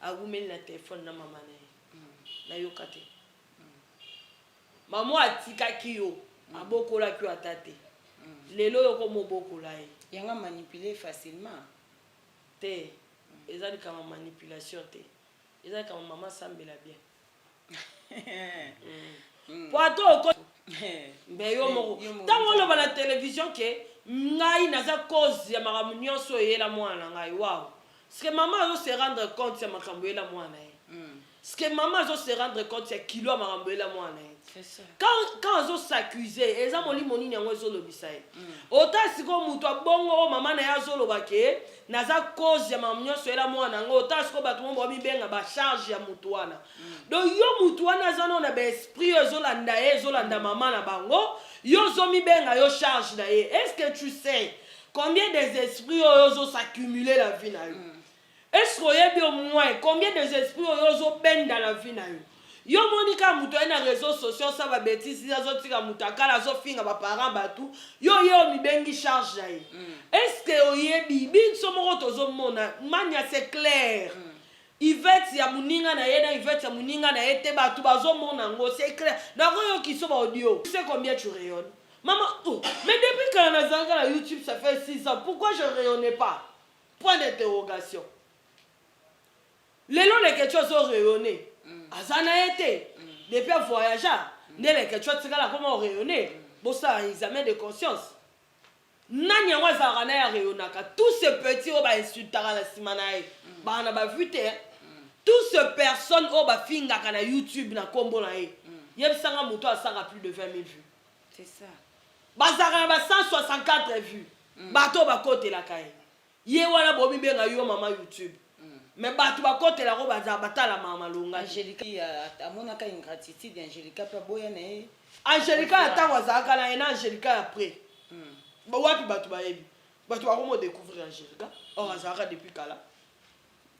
agumeli na telefone na mama na ye nayoka te mama atikaki yo abokolaki yo ata te lelo yoko mobokola ye yanga manipuler facilement te ezali kama manipulation te ezali kama mama sambela bien po ato oko mais yo moko ntango oloba na télévision ke ngai naza cause ya makambo nyonso eyela mwana na ngai waw ceke mama azo se rendre compte ya makambo eyela mwana ye ceke mama azo se rendre compte ya kilo ya makambo eyela mwana ye quand azo s'accuser eza molimo nini yango ezolobisa ye ota siko mutu abongo o mama na ye azoloba ke naza cause ya makambo nyonso eyela mwana yango ota siko bato mo babibenga bacharge ya mutu wana donc yo mutu wana aza nao na baesprit oyo ezolanda ye ezolanda mama na bango yo ozomibenga yo charge na ye est-ce que tu sais combien des esprits oyo ozos'accumuler la vie na yo est-ce que oyebi au moins combien des esprits oyo ozobenda la vie na yo yo moni ka mutu aye na réseaux sociaux sa babétisi azotika mutu akala azofinga baparent batu yo ye omibengi charge na ye est-ce que oyebi biso moko tozomona mania c'est clair Yvette ya muninga na ye na Yvette ya muninga na ye te batu bazomona ngo c'est clair nakoyoki so baaudio tu sais combien tu rayonnes maman oh mais depuis que nazalaka na YouTube ça fait 6 ans pourquoi je rayonnais pas point d'interrogation lelo les questions sont rayonnées azana ye te depuis avoyager nde les questions tikala koma rayonner bosala examen de conscience nani yango azalaka na ye arayonnaka tous ces petits oyo bainsultaka na nsima na ye baka na bavu te tous ces personnes oyo bafingaka na YouTube na nkombo na ye yebisanga moto asanga plus de 20 000 vues c'est ça bazalaka na ba 164 vues bato oyo bakotelaka ye ye wana bomibenga yo mama YouTube mais bato bakotelaka oyo bazala batalama malonga Angélica amonaka ingratitude Angélica mpe aboya na ye Angélica ya ntango azalaka na ye na Angélica ya après wapi bato bayebi bato bakomo découvrir Angélica or azalaka depuis kala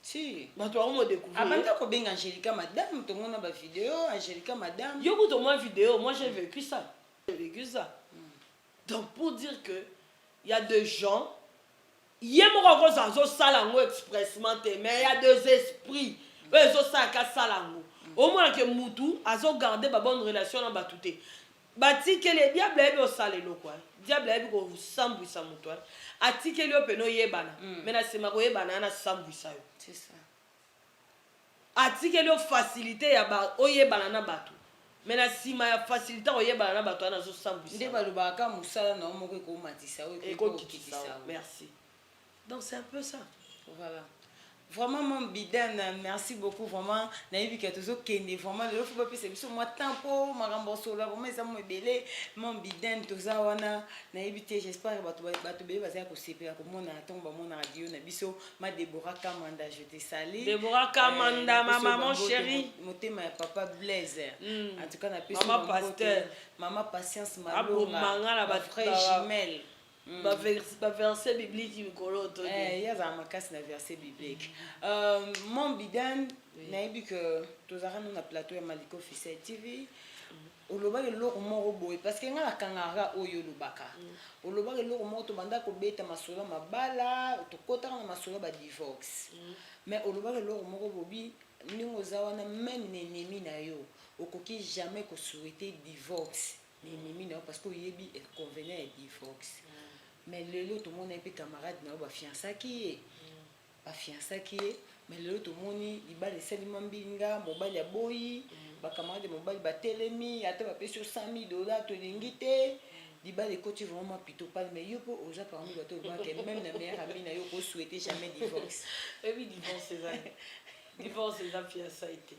si bato bakomo découvrir abanda kobenga Angélica madame tomona ba vidéo Angélica madame yo kuto moi vidéo moi j'ai vécu ça donc pour dire que il y a des gens ye moko koza azosala yango expressement te mais il y a des esprits oyo ezosalaka asala yango omonake mutu azogarde babonne relation na bato te batikeli diable ayebi osala eloko diable ayebi kosambwisa moto atikeli yo pene oyebana mais na nsima koyebana ya na sambwisa yo c'est ça atikeli yo facilité ya oyebana na bato mais na nsima ya facilité oyebana na bato wana azosambwisa nde balobaka mosala na yo moko ekomatisa yo ekokitisa merci donc c'est un peu ça voilà vraiment mon biden merci beaucoup vraiment nayebi ke tozokende vraiment lelo fo bapesa biso mwa temps mpo makambo osola vraiment eza mo ebele mon biden toza wana nayebi te j'espère bato beye bazala kosepela komona ntongo bamona radio na biso ma Deborah Kamanda je te salue Deborah Kamanda ma maman chérie motema ya papa Blaise en tout cas na peso maman pasteur maman patience malonga ba frère jumelle verset biblique mikolo to yazala makasi na verset biblique mon biden nayebi ke tozalaka no na plateau ya Malika Officiel TV olobaki eloko moko boye parce que nga nakangaka oyo olobaka olobaki eloko moko tobanda kobeta masolo mabala tokotaka na masolo badivorce mais olobaki eloko moko bobi ndenge oza wana même na ennemi na yo okoki jamais kosouhaite divorce na ennemi na yo parce que oyebi inconvénient ya divorce mais lelo tomoni mpe camarade na yo bafiansaki ye mais lelo tomoni libala esalima mbinga mobali aboyi bakamarade mobali batelemi ata bapesi yo $100 tolingi te libala ekoti vraiment plutôt pale mais yo mpo oza parmi bato olobake même na meilleur ami na yo okosouhaite jamais divorce ebi divorce eza fiançailles te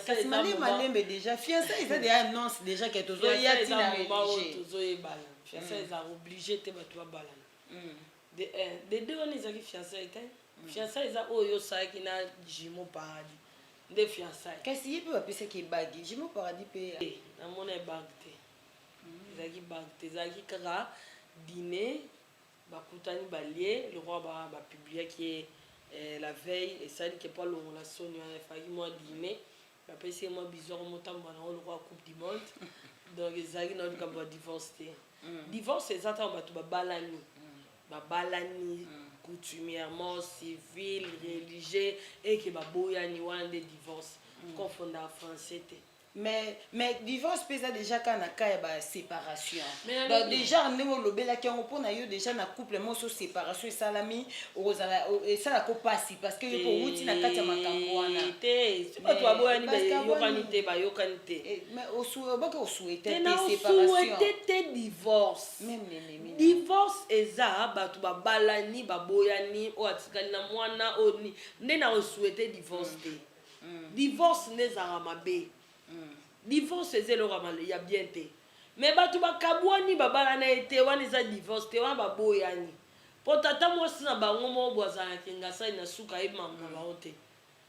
kasi malembe déjà fiançailles eza déjà annonce déjà ke tozoya tina rédigé tozoyebala fiançailles eza obligé te bato babalana de deux wana ezalaki fiançailles te fiançailles eza oyo osalaki na Jimo Paradis nde fiançailles kasi ye mpe bapesaki ebagi Jimo Paradis mpe namona ebagi te ezalaki bagi te ezalaki kaka dîner bakutani balie le roi bapubliaki la veille esaliki mpo alongola soni wana efalaki mwa dîner bapesi ye mwa bizoro motambola nango le roi coupe du monde donc ezalaki na likambo ya divorce te divorce eza ntango bato babalani coutumièrement civil religieux eke baboyani wana nde divorce confondaka français te mais divorce mpe eza déjà ka na cas ya baséparation donc déjà ndenge olobelaki yango mpona yo déjà na couple moso séparation esalami esalaka mpasi parce que yo mpo outi na kati ya makambo wana te bato baboyani bayokani te mais oboki osouhaite te séparation te divorce divorce eza bato babalani baboyani oyo atikali na mwana oyo nde na osouhaite divorce te divorce nde ezalaka mabe divorce eza eloko ya bien te mais bato bakabwani babalana ete wana eza divorce te wana baboyani mpo tata mwasi na bango moko bwazalaki ngasai na suka ayebimama na bango te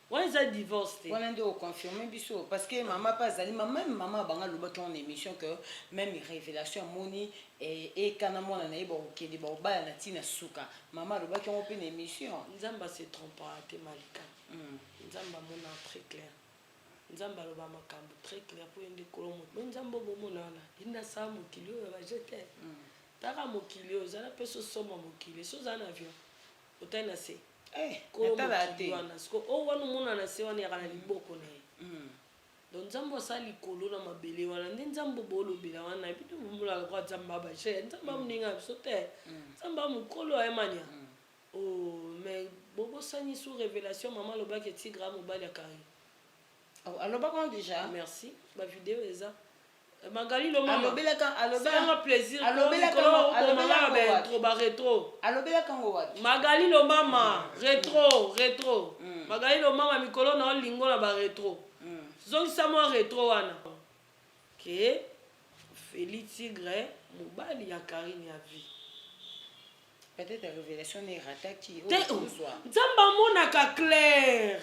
wana eza divorce te wana nde oconfirme biso parce que mama mpe azali même mama abanga alobaki en émission que même révélation amoni ekana mwana na ye bakokende bakobala na ntina suka mama alobaki yango mpe na émission nzambe ase trompaka te Malika nzambe amona très clair nzambe aloba makambo très clair mpo ye nde kolo moto me nzambe obomona wana indasala mokili oyo bajete taka mokili oyo ozala mpe sosomba mokili so ozala na avion otali na se kolo mokili wana siko oyo wana omona na se wana yaka na liboko na ye donc nzambe asala likolo na mabele wana nde nzambe boolobela wana ebino bomolaka kwa nzambe abashe nzambe amoninga biso te nzambe amokolo ayemania mais bobosani sous révélation mama alobaki etigra mobali ya kari alobaka déjà merci ba vidéo eza Magali lo mama alobelaka plaisir alobelaka retro alobelaka ngo wapi Magali lo mama retro Magali lo mama mikolo na lingo na ba retro zongisa mo retro wana ke Félix Tigre mobali ya Karine ya vie peut-être révélation n'est rataki nzamba monaka clair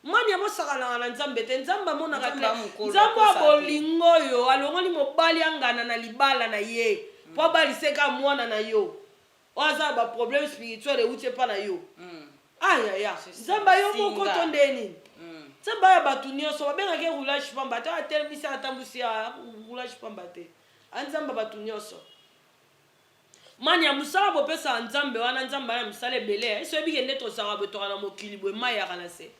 mani amosakala na nzambe te nzambe amonaka clair nzambe abolingo oyo alongoli mobali angana na libala na ye mpo abaliseka mwana na yo oyo aza baproblème spirituel euti epa na yo ayaya nzambe yo moko to nde nini nzambe aya bato nyonso babengaki roulage pamba te atelemisi atambusi ya roulage pamba te anzambe bato nyonso mani ya mosala bopesaka nzambe wana nzambe aya mosala ebele eso ebike nde tosaka botoka na mokili boye mai yaka na se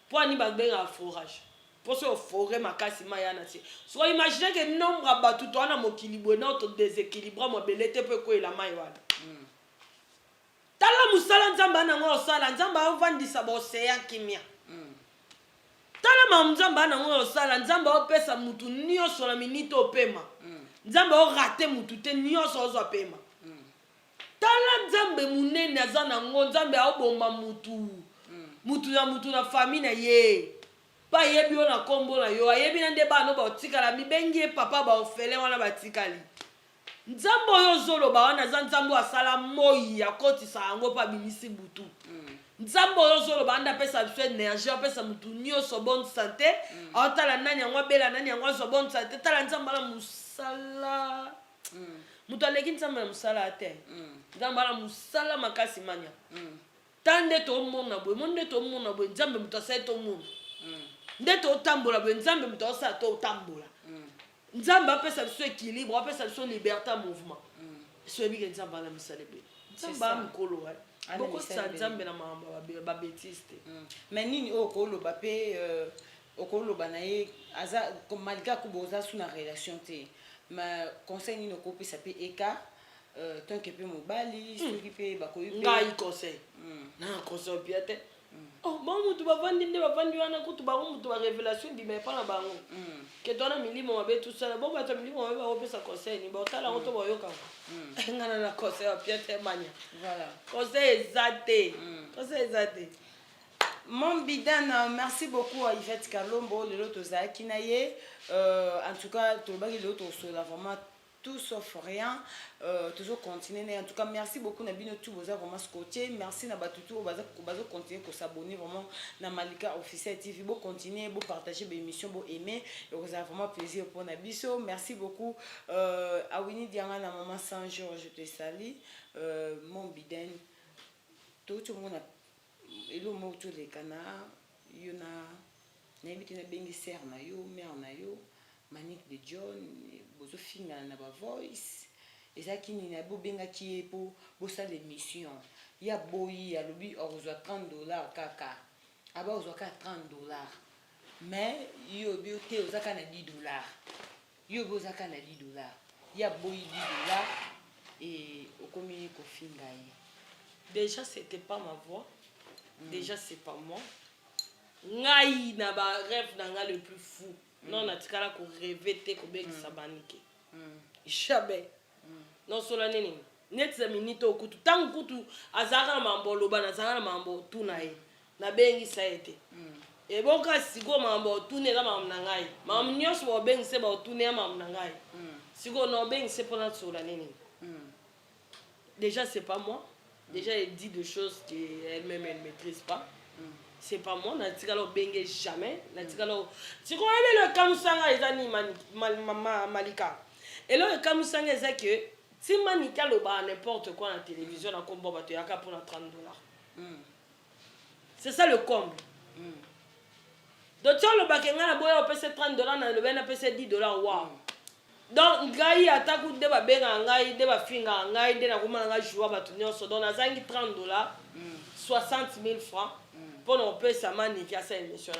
mpo ani babengaka forage mpo so ofore makasi mai yana se so imagine ke nombre ya bato toa na mokili boye na todeséquilibre mabele te mpo ekoyela mai wana tala mosala nzambe anango osala nzambe avandisa baoseya kimia tala ma nzambe ana ngo osala nzambe opesa mutu nyonso na minute opema nzambe orate mutu te nyonso ozwa pema tala nzambe munene aza nango nzambe aobomba mutu mutu na famille na ye pa ayebi yo na kombo na yo ayebi na nde bana baotikala mibengi ye papa baofele wana batikali nzambe oyo ozoloba wana aza nzambe asala moi akotisa yango pa bimisi butu nzambe oyo ozoloba anda apesa biso énergie apesa mutu nyonso bonne santé aotala nani yango abela nani yango azwa bonne santé tala nzambe ala mosala mutu aleki nzambe na mosala te nzambe ala mosala makasi manya ta nde tomona boye mo nde tomona boye nzambe mutu asali tomona nde totambola boye nzambe mutu aosala totambola nzambe apesa biso équilibre apesa biso liberté ya mouvement soyebike nzambe ala misala ebele nzambe ala mikolo bokotisa nzambe na makambo babétise te mais nini oyo okoloba mpe okoloba na ye aza malgré kuba oza su na relation te ma conseil nini okopesa mpe eka tonke mpe mobali soki mpe bakoyi ngai conseil na conseil opia te bon mutu bavandi nde bavandi wana kutu bango mutu barévélation ebima epa na bango ke twana milimo mabe tusala bo bato milimo mabe bakopesa conseil ni baotala yango to bayokango ngana na conseil opia te manya conseil eza te conseil eza te Mon Bidan, merci beaucoup à Yvette Kalombo, le lot aux Akinaye. En tout cas, tout le lot sur la vraiment tout sauf rien. Toujours continuer. En tout cas, merci beaucoup Nabino tout vous avez vraiment scotché. Merci Nabatutu vous avez continuer pour s'abonner vraiment dans Malika officiel TV. Vous continuer, vous partager mes émissions, vous aimer. Et vous avez vraiment plaisir pour Nabiso. Merci beaucoup à Winnie Diana, la maman Saint-Jean, je te salue. Mon Bidan, tout le monde a elo moto le kana yo na nayebite na bengi ser na yo mère na yo Manique de John bozo finga na ba voice ezaki ni na bo benga ki po bosa l'émission ya boyi ya lobi ozwa $30 kaka aba ozwa ka $30 mais yo bi te ozaka na $10 yo bozaka na $10 ya boyi $10 et okomi ko finga ye déjà c'était pas ma voix. Déjà c'est pas moi. Ngai na ba rêve nanga le plus fou. Non na tikala ko rêver te ko beki sabanike. Jamais. Non sola nini. Net za minute okutu tangu kutu azaka na mambo loba na azaka na mambo tuna ye. Na bengi sa ete. E bonka sigo mambo tune la mambo na ngai. Mambo nyos bo bengi se ba tune mambo na ngai. Sigo no bengi se pona sola nini. Déjà c'est pas moi. Déjà, elle dit des choses qu'elle-même, elle ne maîtrise pas. C'est pas moi, je ne bengue jamais. Tu connais le Kamusanga, il Malika. Et là, le Kamusanga, c'est que si Manika le bat n'importe quoi à la télévision, on a combat pour $30. C'est ça le comble. Donc, tu as le bakenga, on peut $30, on peut $10. Waouh! Donc ngai ataku de ba benga ngai de ba finga ngai de na kuma nga joua ba tunyo so donc azangi $30 60,000 francs pour on peut ça manique à cette émission là.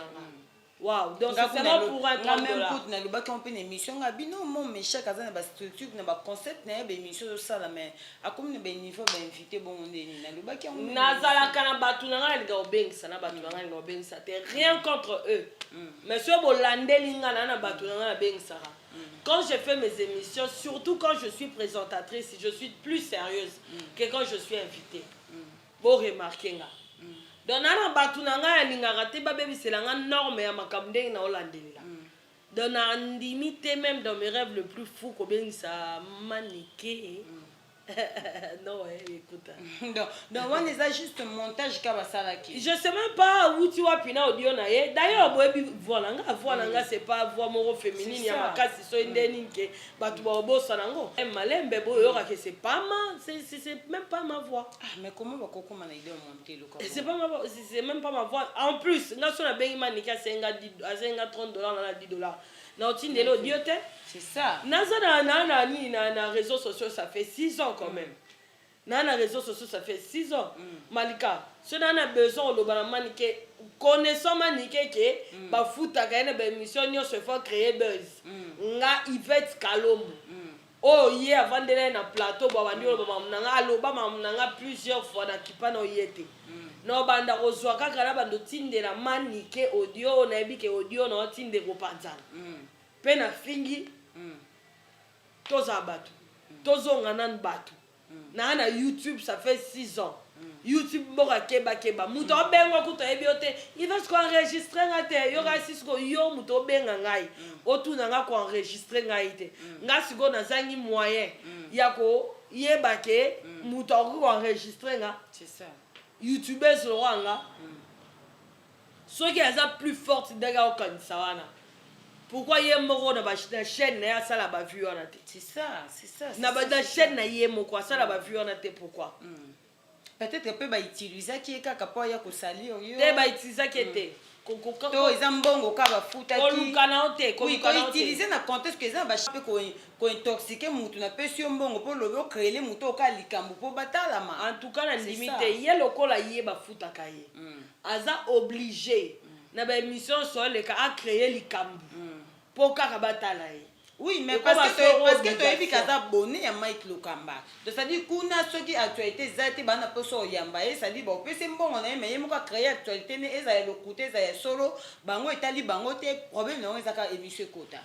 Waouh, donc c'est vraiment pour un $30. Même pour na loba qu'on peut une émission ngabino mon méchant kaza na ba structure na ba concept na ba émission ça là mais à comme na ba niveau ba invité bon na loba qui on nazala kana batu na nga linga obengisa na batu na nga linga obengisa te rien contre eux. Mais ce bolandeli nga na batu na nga bengisa. Quand je fais mes émissions, surtout quand je suis présentatrice, je suis plus sérieuse que quand je suis invitée. Vous remarquez là. Donc, nana batu nanga lingara te ba bebi c'est la norme ya makamde na olandela. Donc, na limite même dans mes rêves le plus fou ko bien ça maniqué. Non, écoute. Donc, on est juste un montage kabasaraki. Je sais même pas où tu vois pina audio na ye. D'ailleurs, voilà c'est pas voix moro féminine ya makasi so ndeni ke batu ba bossa nango. Malembe boyo ka que c'est pas ma c'est même pas ma voix. Ah, mais comment va kokoma na idée monter le c'est pas ma voix, c'est même pas ma voix. En plus, nga so na bengi manika senga $30 na $10. Na otinde lo diote. C'est ça. Na réseaux sociaux ça fait 6 ans quand même. Na réseaux sociaux ça fait 6 ans. Malika, si on a besoin de maniquer connaissant maniquer que ba futa ka na ba émission nyo se faut créer buzz. Nga Yvette Kalombo. Oh hier avant de na plateau ba bandi ba mamnanga aloba mamnanga plusieurs fois na kipa na yete. no banda kozwa kaka na bando tindela manike audio nayebi ke audio na otinde kopanzana mpe na fingi tozala bato tozonga nanu bato na YouTube ça fait 6 ans YouTube mboka keba muto obenga kuto yebi ote il va se enregistrer ngate yo ga sisiko yo muto obenga ngai otuna nga ko enregistrer ngai te nga siko na zangi moyen ya ko yeba ke muto ko enregistrer nga c'est ça YouTubeuse rwanga soki aza plus forte daga okanisa wana pourquoi ye moko na chaîne na ya sala ba vue wana te c'est ça na ba chaîne na ye moko sala ba vue wana te pourquoi peut-être pe ba utiliser ki kaka po ya ko sali yo te ba utiliser ki te to eza mbongo ka ba futa ki kolukana ote ko utiliser na contexte que eza ba chape ko intoxiquer mutu na pesi mbongo po lobo créer mutu ka likambu po batalama en tout cas na limite ye lokola ye ba futa ka ye aza obligé na ba émission so le ka a créer likambu po kaka batala ye oui mais parce que tu ebi kaza bonné ya Mike Lokamba donc ça dit kuna soki actualité zate bana poso yamba et ça dit bon pese mbongo na mais yemo ka créer actualité ne eza ya lokuté eza ya solo bango etali bango te problème na eza ka émission kota.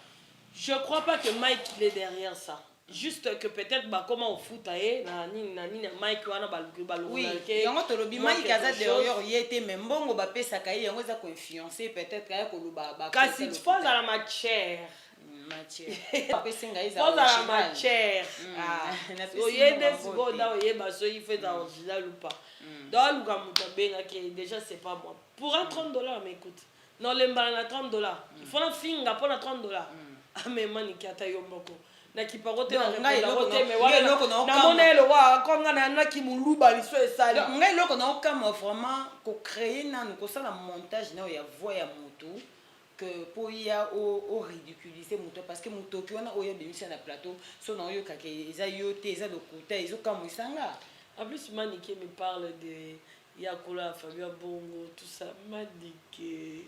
Je crois pas que Mike il est derrière ça. Juste que peut-être bah comment on fout aé na Mike wana baluki oui yango to lobi Mike kaza derrière yete mais mbongo ba pesa kai yango eza ko influencer peut-être kaya ko luba ba kasi tu poses à la matière pose à la matière oyede siko da oyeba so il fait dans original ou pas donc luka muta benga que déjà c'est pas moi pour un $30 mais écoute non le mbala na $30 il faut na finga pour na $30 ah mais mani kiata yomboko na kiparote na kiparote me wala na monelo wa konga na kimuluba liso esali ngai loko na okama vraiment ko créer nanu ko sala montage na ya voix ya mutu que pour y a au ridiculiser mutu parce que mutu ki wana oya bimisa na plateau so na oyo kake eza yote eza lokuta ezo kama isanga en plus Manike me parle de Yakola, Fabien Bongo, tout ça. Manike,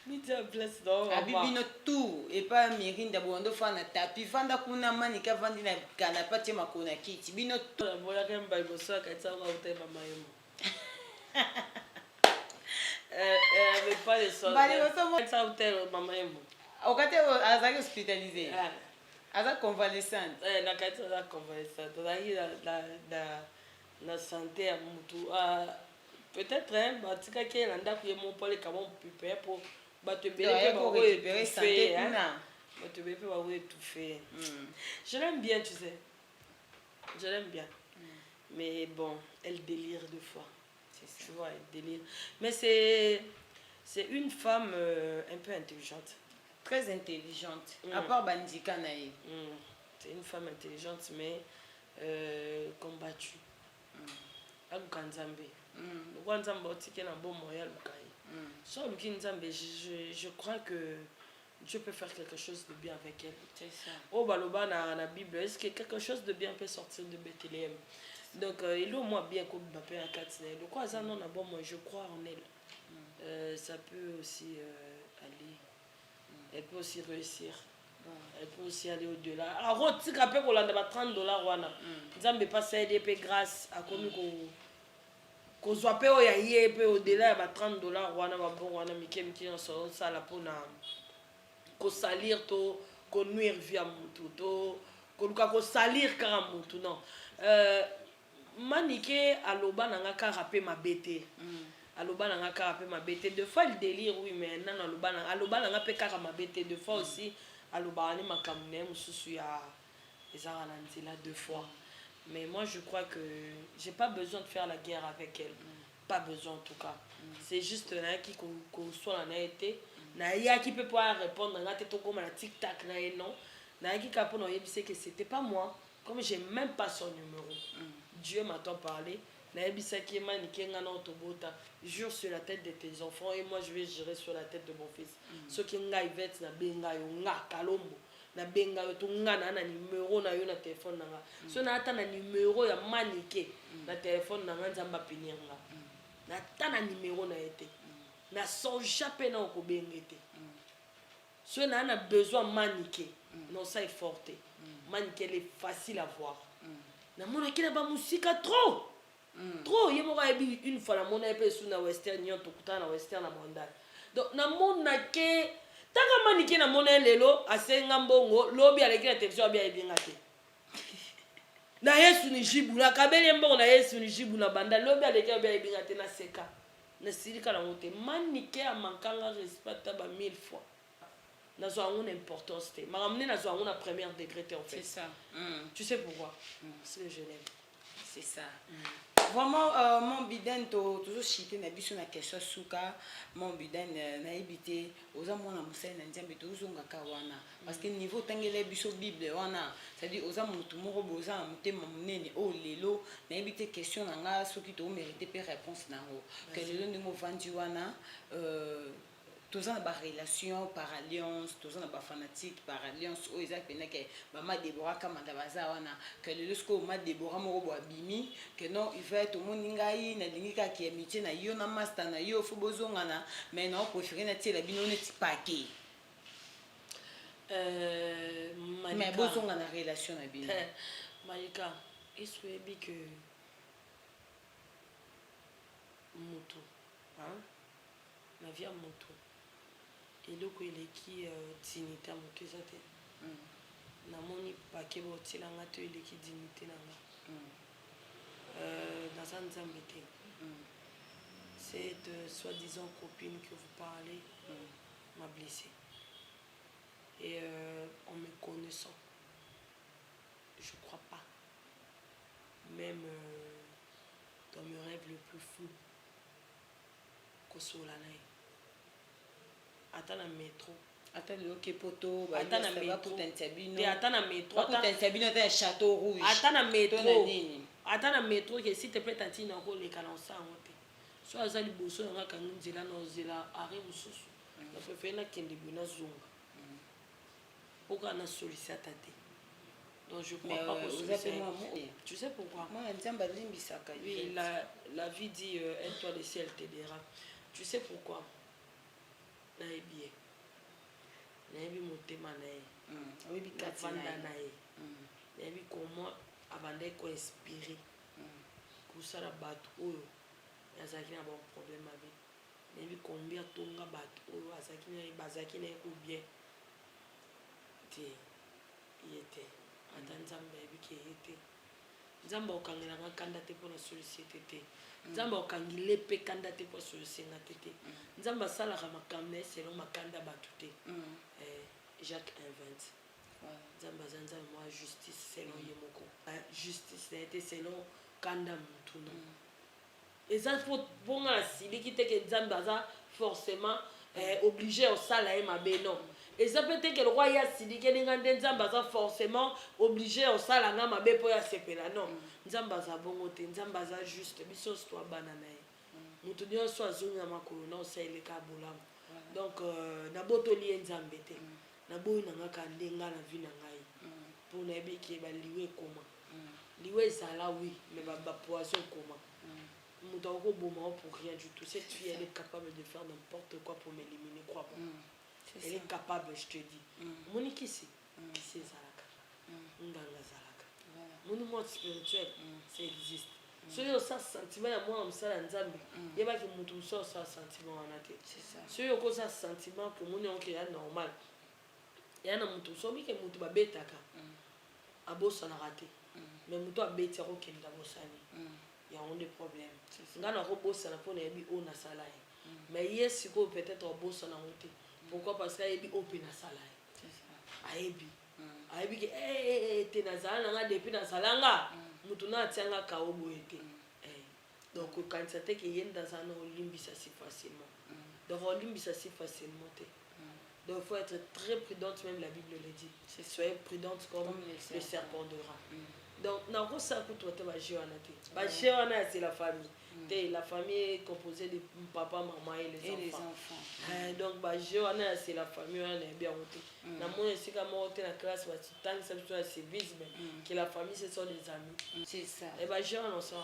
mis en place dans la bibino tout et pas Mérine d'Abondo Fana tapi Fanda Kuna Manika Vandi na Kanapati Makona Kiti bino tout. Voilà quand même Bible ça quand ça va au thème maman. Mais pas les sols. Ça au thème maman. Au côté Azaki hospitalisé. Azaki convalescente. Na kati za convalescente. La santé à mutu peut-être batika ke na ndako ye mon pole comment prépare pour bato belé pour récupérer santé bato belé pour étouffer. Je l'aime bien, tu sais, je l'aime bien, mais bon elle délire deux fois, tu vois, elle délire, mais c'est une femme un peu intelligente, très intelligente, à part Bandika naïe. C'est une femme intelligente mais combattue. Aluka Nzambe. Lokwa Nzambe otike na bon moyen luka ye. So luki Nzambe, je crois que Dieu peut faire quelque chose de bien avec elle. C'est ça. Oh baloba na Bible, est-ce que quelque chose de bien peut sortir de Bethléem? Donc il est au moins bien comme Mbappé à 4. Lokwa Nzambe na bon moyen, je crois en elle. Ça peut aussi aller. Elle peut aussi réussir. Elle peut aussi aller au-delà. Alors, tu as payé $30 wana. Nzambe passe aider pe grâce à comme ko soit payé au yaye pe au-delà ba $30 wana ba bon wana mikem ki so ça la pona ko salir to ko nuire via mutu to ko salir kara mutu non. Manike aloba nanga ka rapé ma bête. Aloba nanga ka rapé ma bête. Deux fois le délire oui mais non aloba nanga pe kara ma bête deux fois aussi. Alobani makamune mususu ya ezara na nzela deux fois. Mais moi je crois que j'ai pas besoin de faire la guerre avec elle. Pas besoin en tout cas. C'est juste là qui qu'on soit na été na ya qui peut pas répondre na tête comme la tic tac na non. Na qui capone yebise que c'était pas moi comme j'ai même pas son numéro. Dieu m'a-t-on parlé. Na yebisa ki Manike ngana otobota. Jure sur la tête de tes enfants et moi je vais gérer sur la tête de mon fils. Ce qui nga ivette na benga yo nga kalombo na benga yo to nga na numéro na yo na téléphone na nga. So na ata na numéro ya Manike na téléphone na nga Nzamba pinyanga. Na ata na numéro na été. Na sonja pe na ko bengete. So na a besoin Manike. Non ça est forte. Manike elle est facile à voir. Na mona ki na ba musika trop. trop ye moko ayebi une fois na mona pe su na western nyo tokuta na western na mondal donc na mona ke taka manike na mona lelo asenga mbongo lobi aleki na télévision abi ayebinga te na yesu ni jibu na kabeli mbongo na yesu ni jibu na banda lobi aleki abi ayebinga te na seka na silika na ngote manike amankanga respecta ba 1000 fois nazwa yango na importance te makamne nazwa yango na première degré te en fait. C'est ça. Tu sais pourquoi? Parce que je l'aime. C'est ça. Vraiment, mon biden, toujours chité na biso na question suka, mon biden na ebité, oza mona musai na nzambe tozonga ka wana. Parce que niveau tangele biso Bible wana, c'est-à-dire oza mutu moko boza na mutema munene o lelo na ebité question na nga soki to mériter pe réponse nango. Que lelo ndimo vandi wana tous en bas relation par alliance, tous en bas fanatique par alliance. Oh, ils appellent que maman Déborah comme Madabaza que le lusco ma Déborah morobo abimi que non il va être au monde ngai na lingika qui est métier na yo na master na yo faut bozongana mais non préférer na tirer la bino net paquet. Mais bozongana relation na bino. Malika, est-ce que moto, hein, la vie à moto. eloko eleki dignité ya moto eza te namoni pake baotielanga to eleki dignité na nga naza nzambe te cette soi-disant copine que vous parlez m'a blessé et en me connaissant je crois pas même dans mes rêves le plus fou kosola na ye ata na métro ata le poto ata na métro te ata na métro ata château rouge ata na métro ke s'il te plaît tanti na ko leka na osango te so aza liboso na nga kangi nzela na ozela ari mosusu na préféré nakende boye nazonga oka na solisi ata te donc je crois pas que tu sais pourquoi oui la vie dit aide-toi le ciel t'aidera tu sais pourquoi nayebi ye nayebi motema na ye navanda na ye nayebi comment abandaki koinspire kosala bato oyo azalaki na baproblème abe nayebi combien atonga bato oyo bazalaki na ye ko bien te ye te ata nzambe ayebi ke ye te nzambe akokangelanga kanda te mpona société te nzambe akokangile mpe kanda te mpo solosenga te te nzambe asalaka makambo na ye selon makanda bato te Jacques invente nzambe aza nzambe mwa justice selon ye moko justice na ye te selon kanda motu no eza mponga na siliki te ke nzambe aza forcément obligé osala ye mabe non eza mpe te ke lokwa ye asiliki eninga nde nzambe aza forcément obligé osala nga mabe mpo ya sepela non nzambe aza bongo te nzambe aza juste biso nyonso toabana na ye moto nyonso azongi na makolo na osaleleka bolamu donc nabotoli ye nzambe te naboyi na ngaka nde nga na vi na ngai mpo nayebi ke baliwe ekoma liwe ezala wi mais bapoison ekoma moto akokoboma o pour rien du tout cette fille elle est capable de faire n'importe quoi pour m'éliminer crois pas elle est capable je te dis moni kisi ezalaka nganga ezalaka moni monde spirituel ça existe soki osala sentiment ya mwana mosala ya nzambe yebaki moto mosusu osala sentiment wana te soki okosala sentiment ke moni yango ya normal ya na moto soki ke moto babetaka abosanaka te mais moto abeti akokenda bosani yango nde problème ngai nakobosana mpo nayebi oyo nasala ye mais ye sikoyo peut-être abosana yango te pourquoi parce que ayebi oyo mpe nasala ye ayebi ke te nazala nanga depuis nazalanga moto na atianga kao boye te donc okanisa te ke ye ndazala na olimbisa si facilement donc olimbisa si facilement te donc il faut être très prudente même la Bible le dit soyez prudente comme le serpent de rat donc nakosala kutu ata baje wana te baje wana c'est la famille te la famille est composée de papa maman et les enfants donc baje wana c'est la famille wana nayebi yango te namoni esika moko te na classe batitangisa biso na civisme que la famille ce sont des amis c'est ça et baje wana osala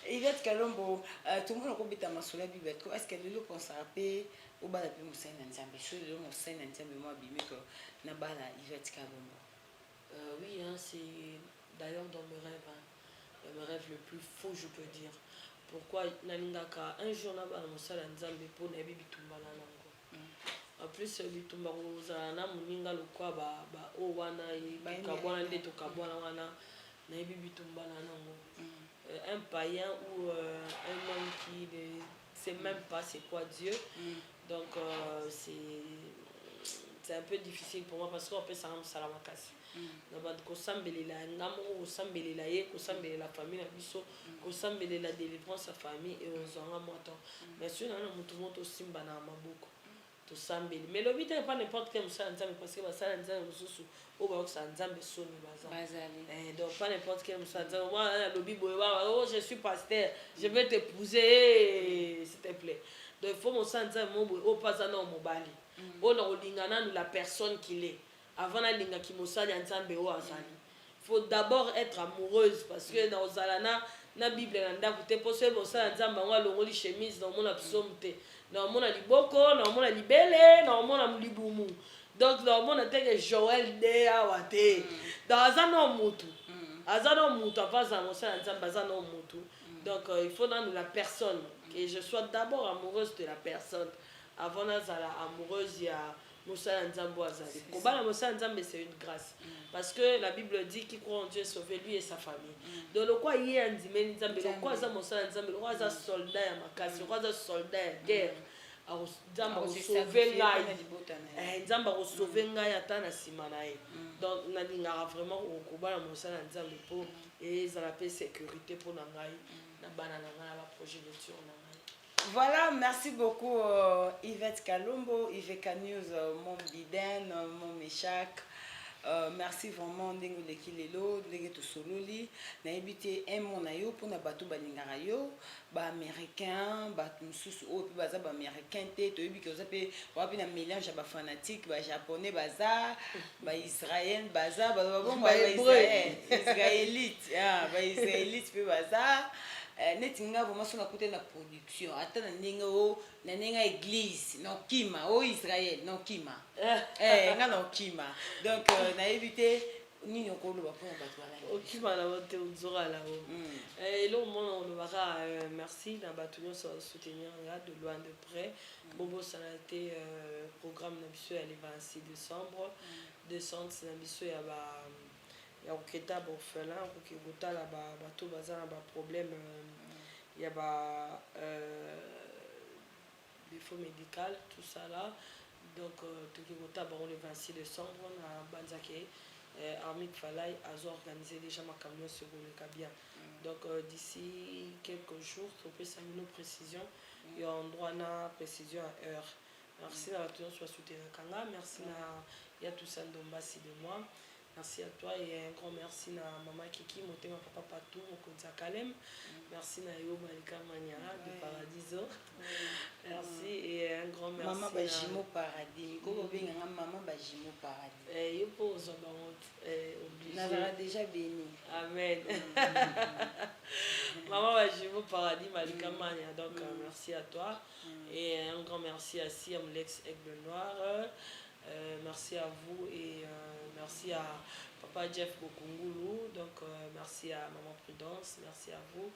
Yvette Kalombo tout le monde akobeta masolo ya bible est-ce que lelo konsala mpe obala mpe mosali na nzambe so lelo mosali na nzambe mo abimi ko na bala Yvette Kalombo oui hein, c'est d'ailleurs dans mes rêves mes rêves le plus faux, je peux dire. Pourquoi nalingaka un jour na bana mosala nzambe po na yebi bitumba na nango. En plus bitumba kozala na moninga lokwa ba o wana kabwana nde to kabwana wana na yebi bitumba na nango. Un païen ou un homme qui ne sait même pas c'est quoi Dieu. Donc c'est un peu difficile pour moi parce qu'on peut s'en salamakasi. Kosambele la ngamo, kosambele la ye, kosambele la famille na biso, kosambele la délivrance à famille et aux enfants moto. Mais si on a un moto simba na maboko, to sambele. Mais le but n'est pas n'importe quel musala nzambe parce que basala nzambe mususu o ba oksa nzambe soni bazali. Donc pas n'importe quel musala nzambe. Moi le bibo oh je suis pasteur, je vais t'épouser s'il te plaît. Donc il faut musala nzambe mo o pas na mobali. On a olingana la personne qu'il est. Avant la linga qui mosali nzambe o azali. Faut d'abord être amoureuse parce que dans ozalana na bible na ndako te poso mosala nzambe ngo longoli chemise dans mon absomte. Dans mon liboko, dans mon libele, dans mon libumu. Donc dans mon que Joël de awate. Dans azano mutu. Azano mutu avasa mosala nzambe azano mutu. Donc il faut dans la personne que je sois d'abord amoureuse de la personne avant d'être amoureuse ya Moussa Nzambo Azali. Kobala Moussa Nzambe c'est une grâce. Parce que la Bible dit qu'il croit en Dieu sauver lui et sa famille. Donc le quoi il y a un Nzimé Nzambe, le quoi ça Moussa Nzambe, le quoi ça soldat à Makasi, le quoi ça soldat à guerre. Nzambe a sauvé Ngai. Nzambe a sauvé Ngai atana simanae. Donc nalinga vraiment au Kobala Moussa Nzambe pour et ça la paix sécurité pour Nangai, na banana la progéniture Nangai. Voilà, merci beaucoup Yvette Kalombo, Yvette News, mon Biden, mon Méchac. Merci vraiment ndenge leki lelo ndenge to sololi na ebité un mona yo pona bato balingara yo ba américain ba mususu o pe baza ba américain te to yebi ke ozape wapi na mélange ba fanatique ba japonais baza ba israélien baza ba bon ba israélite ba israélite pe baza neti nga vraiment sona côté na production ata na ndenge o na ndenge église no kima o Israël no kima nga no kima donc na éviter nini okoloba pour bato bala okima na wote uzora la o et là on va merci na bato nyonso soutenir là de loin de près bobo ça a été programme na biso ya le 26 décembre descente na biso ya ba ya oketa ba orphelin ko kotala ba bato baza na ba problème il y a ba défaut médical tout ça là donc tout kota ba le 26 décembre na banzake Armit Falay a organisé déjà ma camion sur le Kabia. Donc d'ici quelques jours on peut s'amener nos précisions il y a un droit na précision à heure. Merci à tous soit soutenu Kanga, merci na ya tout ça Ndombasi de moi. Merci à toi et un grand merci à Maman Kiki, Motema Papa Patou, Mokonza Kalem. Merci à Yo Malika Maniara de Paradiso. Merci et un grand merci. Maman Bajimo Paradis. Comment bien Maman Bajimo Paradis. Yo pour Zobaot obligé. Nazara déjà béni. Amen. Maman Bajimo Paradis Malika Maniara. Donc merci à toi et un grand merci à Siam Lex Aigle Noir. Merci à vous et merci à Papa Jeff Bokungulu, donc merci à Maman Prudence, merci à vous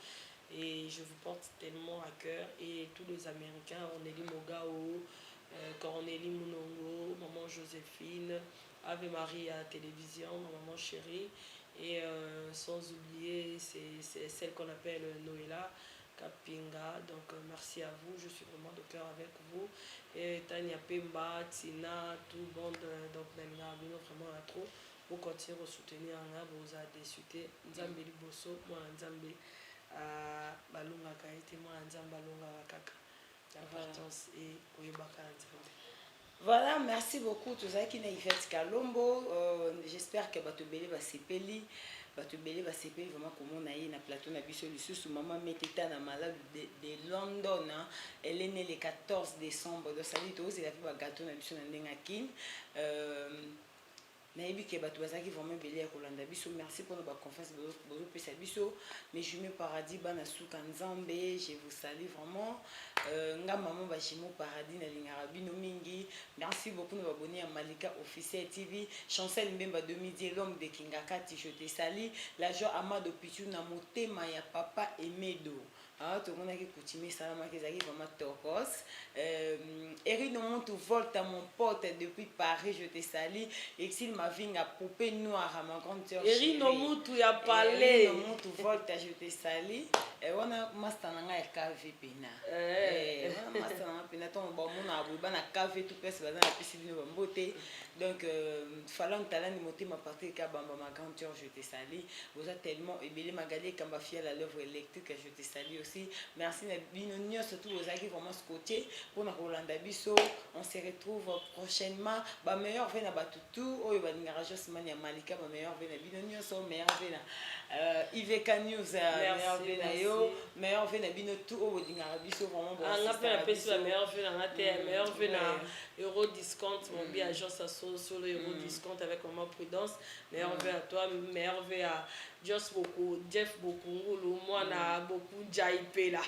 et je vous porte tellement à cœur et tous les Américains, Ornélie Mogao, Cornélie Mounongo, Maman Joséphine, Ave Marie à la télévision, Maman Chérie et sans oublier c'est celle qu'on appelle Noëlla Kapinga, donc merci à vous, je suis vraiment de cœur avec vous et Tania Pemba, Tina, tout le monde donc vraiment à trop pour continuer à soutenir vous a déçuté Nzambe Liboso, moi Nzambe Balunga Kaite, moi Nzambe Balunga Kaka, l'importance et Oyebaka Nzambe. Voilà, merci beaucoup tous ceux qui n'ont Yvette Kalombo, j'espère que Bato Belé va s'épeli. Bato Belé va s'épeli vraiment comme on a eu na plateau na biso lisusu maman Meteta na malade de London, hein. Elle est née le 14 décembre donc ça dit aussi il a fait un gâteau na biso na ndenga kin nayebi ke bato bazalaki vraiment ebele ya kolanda biso. Merci mpona baconfiance bozopesa biso. Mais Jumeau Paradis bana suka nzambe, je vous salue vraiment. Nga maman bashimo Paradis na lingara bino mingi. Merci beaucoup na baboni ya Malika Officiel TV. Chancel Mbemba 2010 l'homme de Kingakati, je te salue. La joie Amado Pichu na motema ya papa Emedo. Tout le monde a coutumé ça, qui est vraiment tokos. Eric Nomontou volte à mon pote depuis Paris, je te salue. Exil ma vie à poupée noire à ma grande sœur. Eric Nomontou y a parlé. Eric Nomontou volte, je te salue. On a mastananga et KV pena. On a mastananga pena. Ton bon mon abou, ban a KV tout près, c'est dans la piscine de beauté. Donc, fallant talent de monter ma partie kabamba ma grande sœur, je te salue. Vous êtes tellement ébélé magalé comme ma fille à l'œuvre électrique, je te salue aussi. Merci Nabino, surtout aux amis vraiment scotché pour na Rolanda Biso. On se retrouve prochainement. Ba meilleur vena batutu, oh ba ngarajo semana ya Malika, ba meilleur vena Bino so meilleur vena Iveka News, meilleur vena yo, meilleur vena Bino tout oh ngara biso vraiment bon. On appelle la personne meilleur vena ngate, meilleur vena Euro Discount, mon bien agence sur le Euro Discount avec maman Prudence, meilleur vena à toi, meilleur vena Just beaucoup, Jeff beaucoup, moi na beaucoup Jaipé là.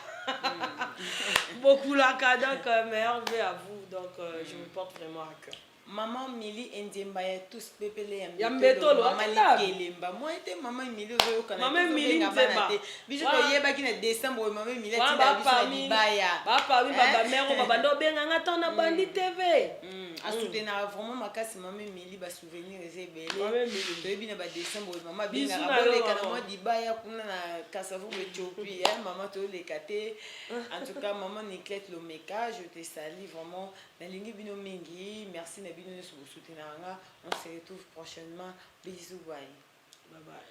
Beaucoup là, donc meilleur vœu à vous, donc je me porte vraiment à cœur. Maman Mili Ndiemba ya tous pepele ya mbeto lo maman Kelemba moi était maman Mili ozo kana maman Mili Ndiemba biso ko yeba ki na décembre maman Mili ti ba biso libaya ba pa wi baba mère baba ndo benga ngata na bandi TV a soutenir vraiment makasi maman Mili ba souvenir ezebele toyebi na ba décembre maman benga rabole kana moi libaya kuna na kasavu Ethiopie maman to le kate en tout cas maman Nicolette Lomeka je te salue vraiment na lingi bino mingi merci na bino sur soutenir. On se retrouve prochainement. Bisous, bye. Bye bye.